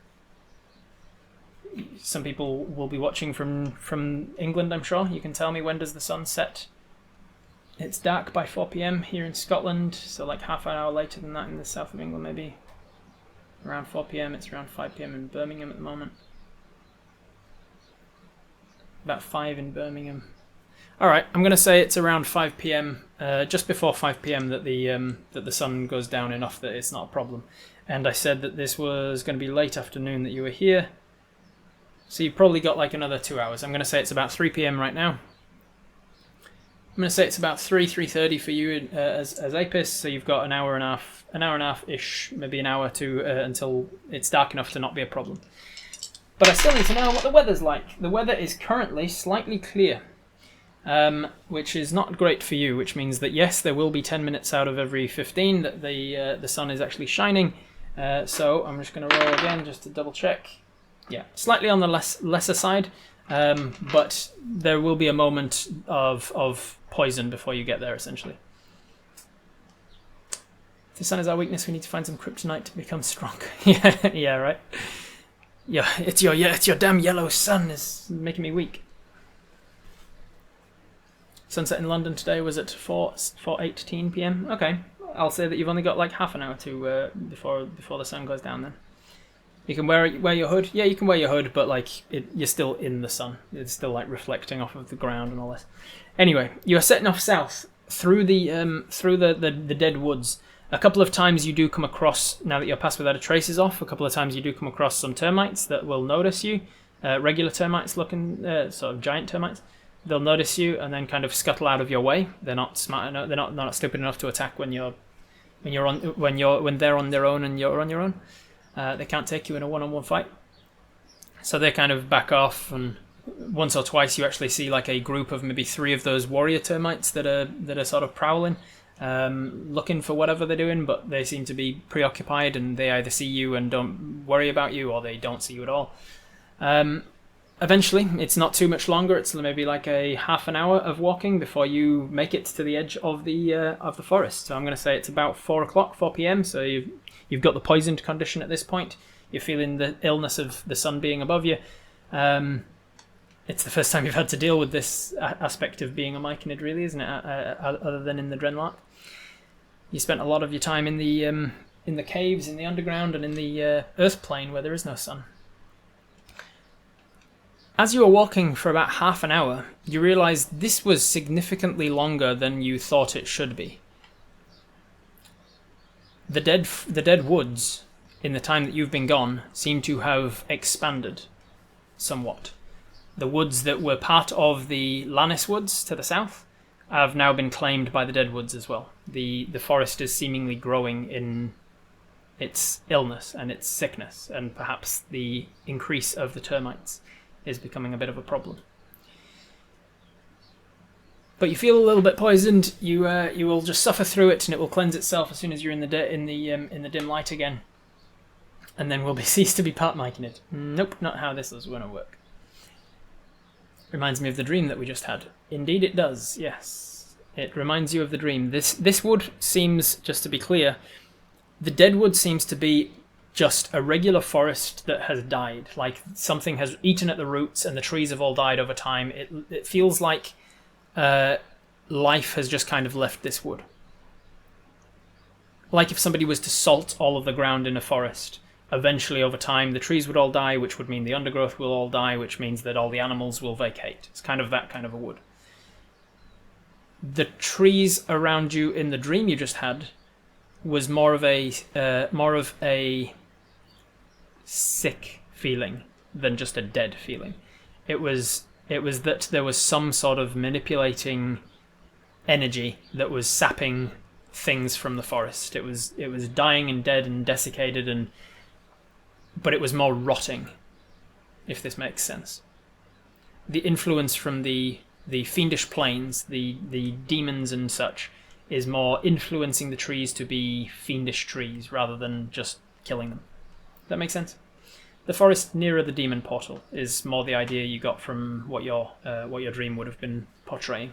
some people will be watching from England, I'm sure. You can tell me, when does the sun set? It's dark by 4 p.m. here in Scotland, so like half an hour later than that in the south of England, maybe. Around 4 p.m. It's around 5 p.m. in Birmingham at the moment. About 5 in Birmingham. Alright, I'm going to say it's around 5 p.m., just before 5 p.m. that the sun goes down enough that it's not a problem. And I said that this was going to be late afternoon that you were here. So you've probably got like another 2 hours. I'm going to say it's about 3 p.m. right now. I'm going to say it's about 3:30 for you as Apis, so you've got an hour and a half-ish, maybe an hour to until it's dark enough to not be a problem. But I still need to know what the weather's like. The weather is currently slightly clear, which is not great for you, which means that yes, there will be 10 minutes out of every 15 that the sun is actually shining. So I'm just going to roll again just to double check. Yeah, slightly on the lesser side, but there will be a moment of poison before you get there, essentially. If the sun is our weakness, we need to find some kryptonite to become strong. yeah, right. Yeah, it's your damn yellow sun is making me weak. Sunset in London today was at 4:18 p.m. Okay, I'll say that you've only got like half an hour to before the sun goes down. Then you can wear your hood. Yeah, you can wear your hood, but like you're still in the sun. It's still like reflecting off of the ground and all this. Anyway, you are setting off south through the dead woods. A couple of times you do come across, now that your pass without a trace is off, a couple of times you do come across some termites that will notice you. Regular termites looking, sort of giant termites. They'll notice you and then kind of scuttle out of your way. They're not smart enough. They're not stupid enough to attack when they're on their own and you're on your own. They can't take you in a one-on-one fight. So they kind of back off, and once or twice you actually see like a group of maybe 3 of those warrior termites that are sort of prowling, looking for whatever they're doing, but they seem to be preoccupied, and they either see you and don't worry about you, or they don't see you at all. Eventually, it's not too much longer. It's maybe like a half an hour of walking before you make it to the edge of the forest. So I'm going to say it's about 4 p.m. So you've got the poisoned condition at this point. You're feeling the illness of the sun being above you. It's the first time you've had to deal with this aspect of being a myconid, really, isn't it? Other than in the Drenlark. You spent a lot of your time in the caves, in the underground, and in the earth plane where there is no sun. As you were walking for about half an hour, you realised this was significantly longer than you thought it should be. The dead woods, in the time that you've been gone, seem to have expanded somewhat. The woods that were part of the Lannis woods to the south have now been claimed by the dead woods as well. The forest is seemingly growing in its illness and its sickness, and perhaps the increase of the termites is becoming a bit of a problem. But you feel a little bit poisoned. You will just suffer through it, and it will cleanse itself as soon as you're in the dim light again, and then will cease to be part myconid. Nope, not how this is going to work. Reminds me of the dream that we just had. Indeed, it does. Yes, it reminds you of the dream. This wood seems, just to be clear, the dead wood seems to be just a regular forest that has died. Like something has eaten at the roots and the trees have all died over time. It feels like life has just kind of left this wood. Like if somebody was to salt all of the ground in a forest, eventually over time the trees would all die, which would mean the undergrowth will all die, which means that all the animals will vacate. It's kind of that kind of a wood. The trees around you in the dream you just had was more of a sick feeling than just a dead feeling. It was that there was some sort of manipulating energy that was sapping things from the forest. It was dying and dead and desiccated, but it was more rotting, if this makes sense. The influence from the fiendish planes, the demons and such, is more influencing the trees to be fiendish trees rather than just killing them. That makes sense? The forest nearer the demon portal is more the idea you got from what your dream would have been portraying.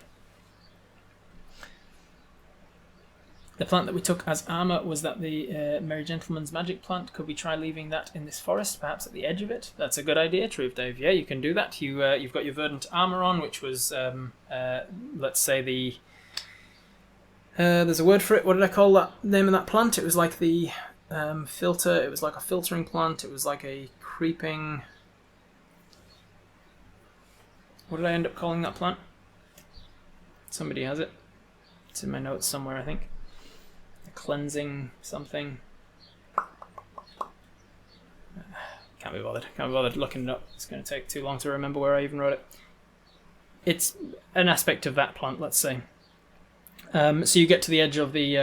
The plant that we took as armour was that the Merry Gentleman's magic plant. Could we try leaving that in this forest, perhaps at the edge of it? That's a good idea, Truth Dave. Yeah, you can do that. You've got your verdant armour on, which was, let's say the... there's a word for it. What did I call that name of that plant? It was like the filter. It was like a filtering plant. It was like a creeping... What did I end up calling that plant? Somebody has it. It's in my notes somewhere, I think. Cleansing something. Can't be bothered looking it up. It's going to take too long to remember where I even wrote it. It's an aspect of that plant, let's say. So you get to the edge of the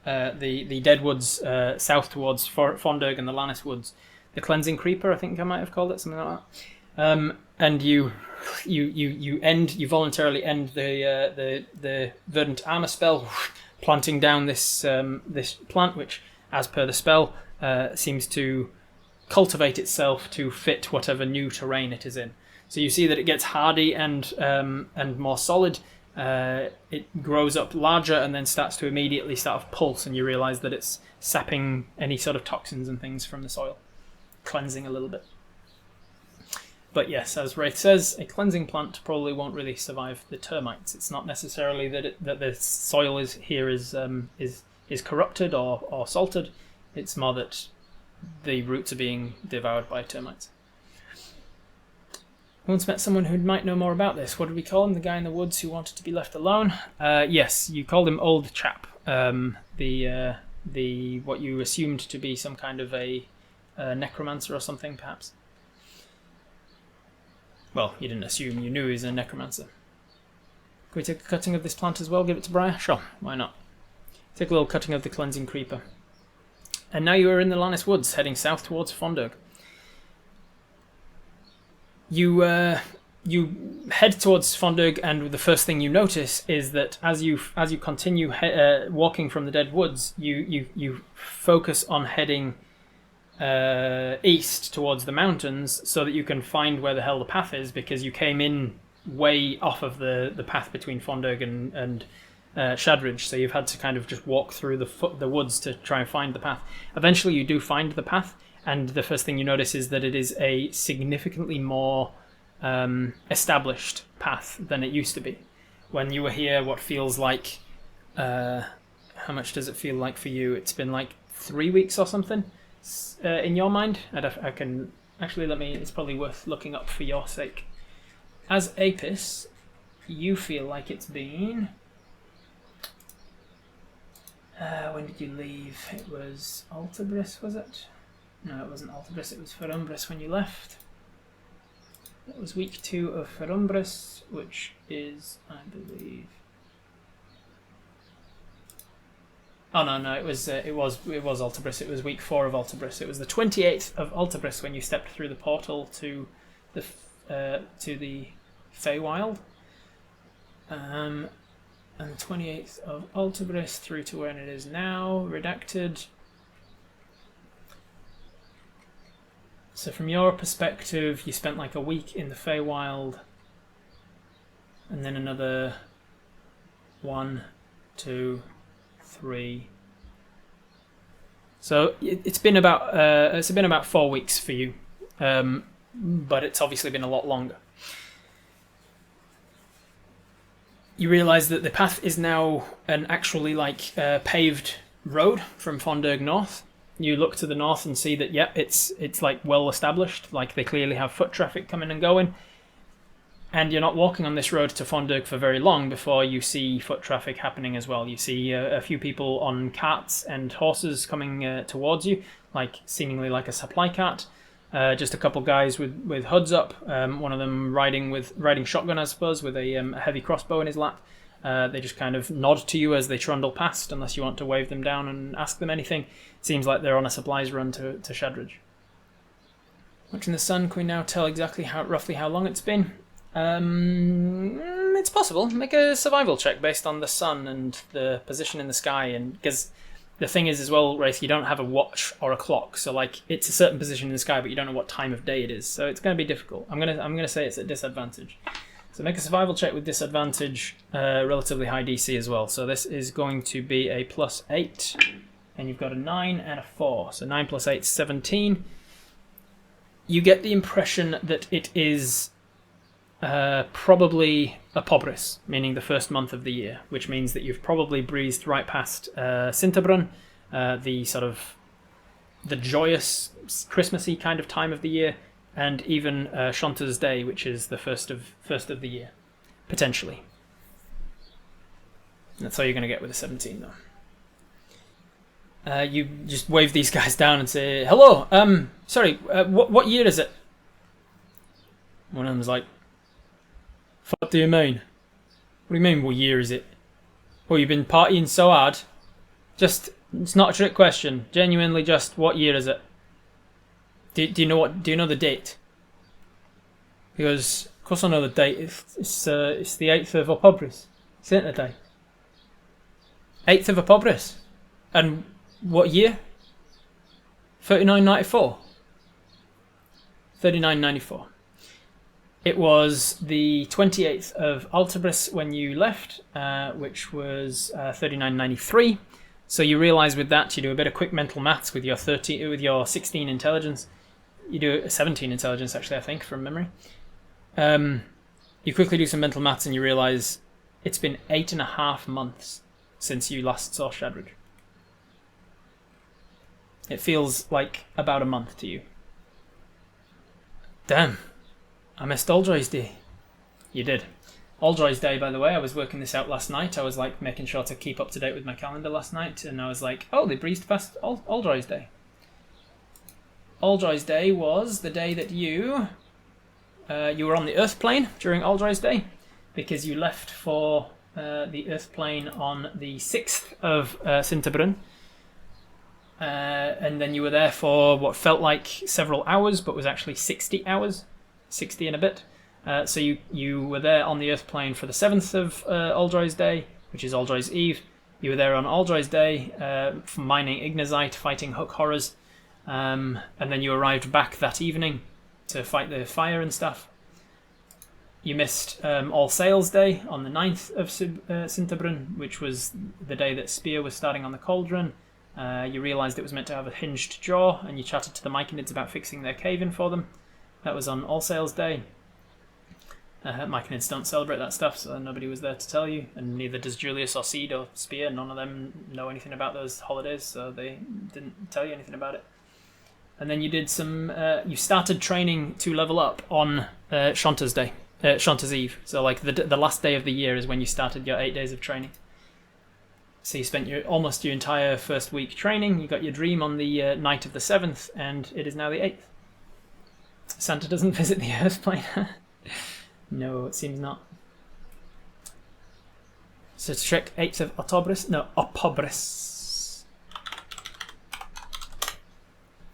dead woods, south towards Fondurg and the Lannis woods. The cleansing creeper, I think I might have called it, something like that. And you voluntarily end the verdant armor spell, planting down this plant, which, as per the spell, seems to cultivate itself to fit whatever new terrain it is in. So you see that it gets hardy and more solid. It grows up larger and then starts to immediately start to pulse, and you realise that it's sapping any sort of toxins and things from the soil, cleansing a little bit. But yes, as Wraith says, a cleansing plant probably won't really survive the termites. It's not necessarily that the soil is corrupted or salted. It's more that the roots are being devoured by termites. Once met someone who might know more about this. What did we call him? The guy in the woods who wanted to be left alone? Yes, you called him Old Chap. The what you assumed to be some kind of a necromancer or something, perhaps. Well, you didn't assume, you knew he was a necromancer. Can we take a cutting of this plant as well? Give it to Briar? Sure, why not? Take a little cutting of the cleansing creeper. And now you are in the Lannis Woods, heading south towards Fondurg. You head towards Fondurg, and the first thing you notice is that as you continue walking from the dead woods, you focus on heading east towards the mountains so that you can find where the hell the path is, because you came in way off of the path between Fondurg and Shadridge, so you've had to kind of just walk through the woods to try and find the path. Eventually you do find the path, and the first thing you notice is that it is a significantly more established path than it used to be. When you were here, what feels like... how much does it feel like for you? It's been like 3 weeks or something? In your mind, I can actually it's probably worth looking up for your sake. As Apis, you feel like it's been... when did you leave? It was Alterbris, was it? No, it wasn't Alterbris, it was Ferumbris when you left. It was week 2 of Ferumbris, which is, I believe... Oh no, it was Alterbris. It was week 4 of Alterbris. It was the 28th of Alterbris when you stepped through the portal to the Feywild, and the 28th of Alterbris through to when it is now redacted. So from your perspective, you spent like a week in the Feywild, and then another 1, 2, 3. So it's been about 4 weeks for you, but it's obviously been a lot longer. You realise that the path is now an actually paved road from Fondurg north. You look to the north and see that it's like well established, like they clearly have foot traffic coming and going. And you're not walking on this road to Fondurg for very long before you see foot traffic happening as well. You see a few people on carts and horses coming towards you, seemingly like a supply cart. Just a couple guys with hoods up. One of them riding shotgun, I suppose, with a heavy crossbow in his lap. They just kind of nod to you as they trundle past, unless you want to wave them down and ask them anything. It seems like they're on a supplies run to Shadridge. Watching the sun, can we now tell exactly roughly how long it's been? It's possible. Make a survival check based on the sun and the position in the sky, and because the thing is as well, Wraith, you don't have a watch or a clock, so it's a certain position in the sky, but you don't know what time of day it is, so it's going to be difficult. I'm gonna say it's at disadvantage. So make a survival check with disadvantage, relatively high DC as well. So this is going to be a +8, and you've got a 9 and a 4. So 9 plus 8 is 17. You get the impression that it is probably Epobris, meaning the first month of the year, which means that you've probably breezed right past Sinterbrunn, the sort of the joyous Christmassy kind of time of the year, and even Shanta's Day, which is the first of the year, potentially. That's all you're going to get with a 17, though. You just wave these guys down and say, "Hello, sorry, what year is it?" One of them's like, "What do you mean? What do you mean, what year is it? Oh, you've been partying so hard. Just, it's not a trick question. Genuinely, just what year is it? Do you know the date?" Because, of course I know the date. It's the 8th of Epobris. It's Winter Day. 8th of Epobris. And what year? 3994. 3994. It was the 28th of Alterbris when you left, which was 3993. So you realise with that, you do a bit of quick mental maths with your 16 intelligence. You do 17 intelligence, actually, I think, from memory. You quickly do some mental maths and you realise it's been 8.5 months since you last saw Shadridge. It feels like about a month to you. Damn, I missed Aldroy's Day. You did. Aldroy's Day, by the way, I was working this out last night. I was like making sure to keep up to date with my calendar last night, and I was like, oh, they breezed past Aldroy's Day. Aldroy's Day was the day that you were on the Earth plane during Aldroy's Day, because you left for the Earth plane on the 6th of Sinterbrunn. And then you were there for what felt like several hours, but was actually 60 hours, 60 and a bit. So you were there on the Earth plane for the 7th of Aldroy's Day, which is Aldroy's Eve. You were there on Aldroy's Day, mining Ignazite, fighting Hook Horrors, and then you arrived back that evening to fight the fire and stuff. You missed All Sails Day on the 9th of Sinterbrunn, which was the day that Spear was starting on the cauldron. You realised it was meant to have a hinged jaw, and you chatted to the Myconids about fixing their cave-in for them. That was on All Sails Day. Myconids don't celebrate that stuff, so nobody was there to tell you, and neither does Julius or Seed or Spear. None of them know anything about those holidays, so they didn't tell you anything about it. And then you did some. You started training to level up on Shanta's Day, Shanta's Eve. So like the last day of the year is when you started your 8 days of training. So you spent almost your entire first week training. You got your dream on the night of the 7th, and it is now the 8th. Santa doesn't visit the Earth plane. No, it seems not. So to trick 8th of Epobris.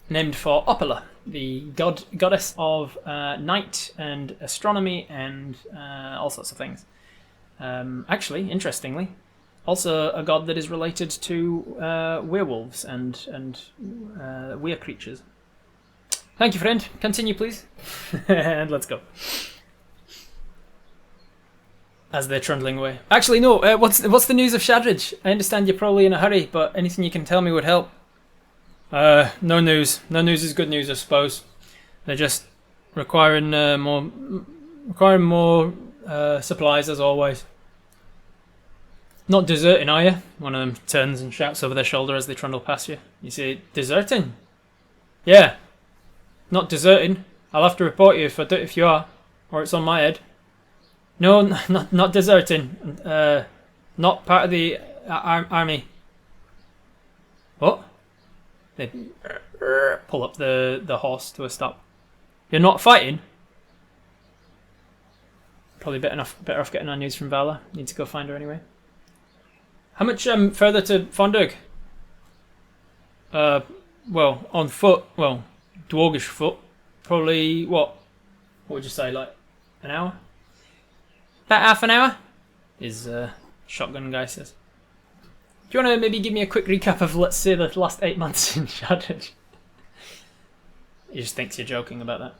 Named for Opala, the goddess of night and astronomy and all sorts of things. Actually, interestingly, also a god that is related to werewolves and weir creatures. Thank you, friend. Continue, please. And let's go. As they're trundling away. Actually, no. What's the news of Shadridge? I understand you're probably in a hurry, but anything you can tell me would help. No news. No news is good news, I suppose. They're just requiring more supplies as always. Not deserting, are you? One of them turns and shouts over their shoulder as they trundle past you. You say, deserting? Yeah. Not deserting. I'll have to report you if you are, or it's on my head. No, not deserting. Not part of the army. What? They pull up the horse to a stop. You're not fighting? Probably better off getting our news from Vala. Need to go find her anyway. How much further to Fondurg? Well, on foot. Well, dwargish foot. Probably what? What would you say? Like an hour? About half an hour? His shotgun guy says. Do you want to maybe give me a quick recap of, let's say, the last 8 months in Shadridge? He just thinks you're joking about that.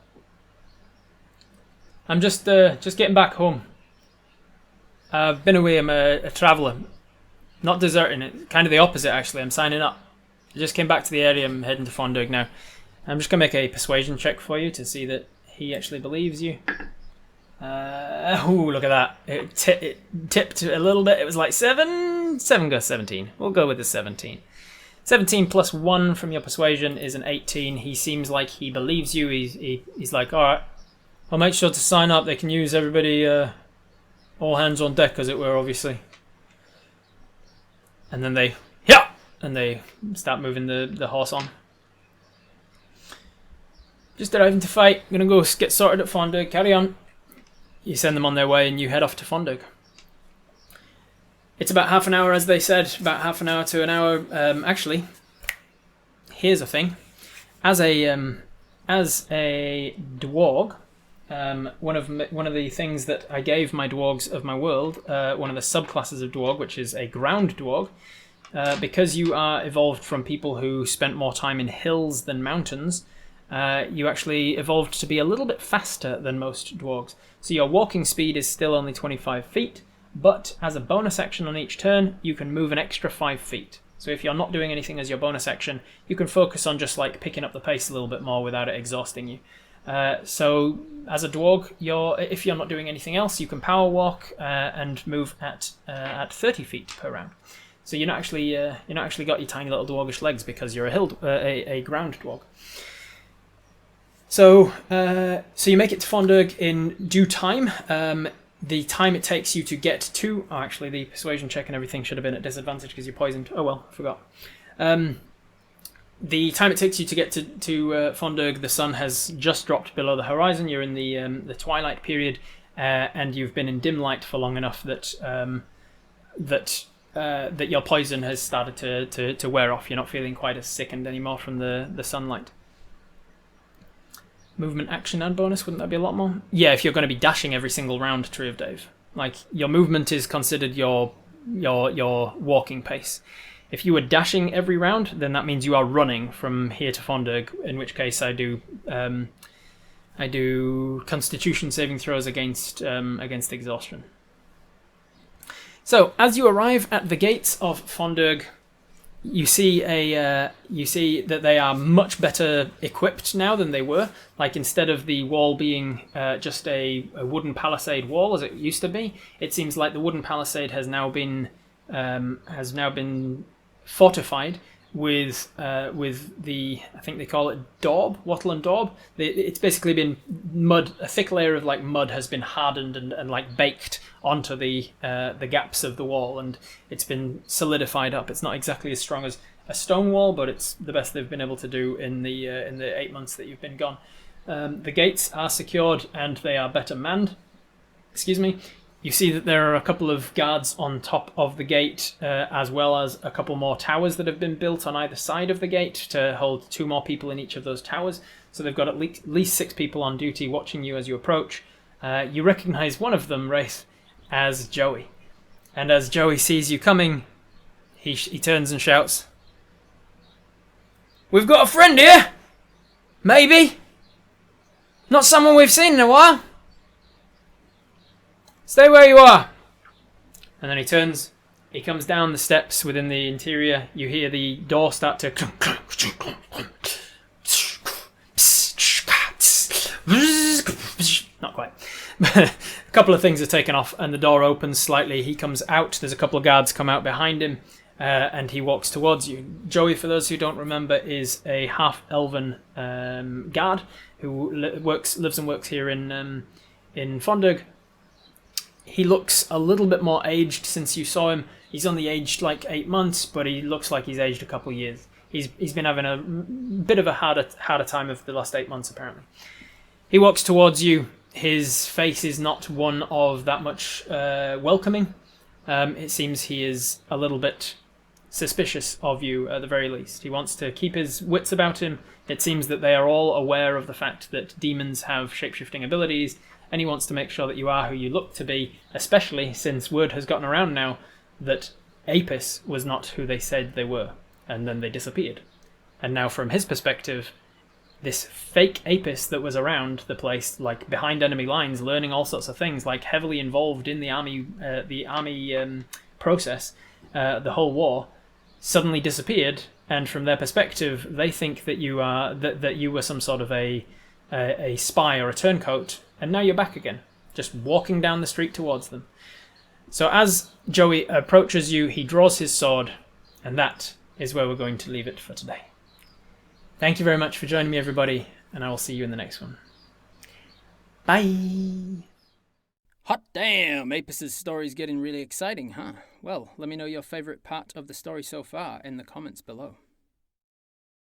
I'm just getting back home. I've been away. I'm a traveller. Not deserting it. Kind of the opposite, actually. I'm signing up. I just came back to the area. I'm heading to Fondug now. I'm just going to make a persuasion check for you to see that he actually believes you. Look at that. It tipped a little bit. It was like 7. 7 goes 17. We'll go with the 17. 17 plus 1 from your persuasion is an 18. He seems like he believes you. He's like, alright, I'll make sure to sign up. They can use everybody, all hands on deck, as it were, obviously. And then they start moving the horse on. Just arriving to fight. Gonna go get sorted at Fondug. Carry on. You send them on their way and you head off to Fondug. It's about half an hour, as they said. About half an hour to an hour. Actually, here's a thing. As a dwarg, one of the things that I gave my dwarves of my world, one of the subclasses of dwarg, which is a ground dwarg, because you are evolved from people who spent more time in hills than mountains, you actually evolved to be a little bit faster than most dwarves. So your walking speed is still only 25 feet, but as a bonus action on each turn, you can move an extra 5 feet. So if you're not doing anything as your bonus action, you can focus on just like picking up the pace a little bit more without it exhausting you. So as a dwarg, if you're not doing anything else, you can power walk and move at 30 feet per round. So you're not actually got your tiny little dwargish legs because you're a ground dwarg. So you make it to Fondug in due time. The time it takes you to get to... Oh, actually, the persuasion check and everything should have been at disadvantage because you're poisoned. Oh well, I forgot. The time it takes you to get to Fondug, the sun has just dropped below the horizon. You're in the twilight period, and you've been in dim light for long enough that your poison has started to wear off. You're not feeling quite as sickened anymore from the sunlight. Movement, action, and bonus, wouldn't that be a lot more? Yeah, if you're going to be dashing every single round, Tree of Dave. Like, your movement is considered your walking pace. If you were dashing every round, then that means you are running from here to Fondug, in which case I do Constitution saving throws against exhaustion. So, as you arrive at the gates of Fondug, you see that they are much better equipped now than they were. Like, instead of the wall being just a wooden palisade wall as it used to be, it seems like the wooden palisade has now been fortified with the, I think they call it daub, wattle and daub. It's basically been mud. A thick layer of like mud has been hardened and like baked onto the gaps of the wall, and it's been solidified up. It's not exactly as strong as a stone wall, but it's the best they've been able to do in the 8 months that you've been gone. The gates are secured and they are better manned. Excuse me. You see that there are a couple of guards on top of the gate, as well as a couple more towers that have been built on either side of the gate to hold 2 more people in each of those towers. So they've got at least 6 people on duty watching you as you approach. You recognize one of them, Wraith, as Joey. And as Joey sees you coming, he turns and shouts, "We've got a friend here! Maybe! Not someone we've seen in a while! Stay where you are!" And then he turns. He comes down the steps within the interior. You hear the door start to... Not quite. A couple of things are taken off and the door opens slightly. He comes out. There's a couple of guards come out behind him, and he walks towards you. Joey, for those who don't remember, is a half-elven guard who lives and works here in Fondug. He looks a little bit more aged since you saw him. He's only aged like 8 months, but he looks like he's aged a couple of years. He's been having a bit of a harder time of the last 8 months, apparently. He walks towards you. His face is not one of that much welcoming. It seems he is a little bit suspicious of you, at the very least. He wants to keep his wits about him. It seems that they are all aware of the fact that demons have shape-shifting abilities, and he wants to make sure that you are who you look to be, especially since word has gotten around now that Apis was not who they said they were, and then they disappeared. And now from his perspective, this fake Apis that was around the place, like behind enemy lines, learning all sorts of things, like heavily involved in the army process, the whole war, suddenly disappeared. And from their perspective, they think that you are that you were some sort of a spy or a turncoat, and now you're back again, just walking down the street towards them. So as Joey approaches you, he draws his sword, and that is where we're going to leave it for today. Thank you very much for joining me, everybody, and I will see you in the next one. Bye! Hot damn! Apis' story's getting really exciting, huh? Well, let me know your favorite part of the story so far in the comments below.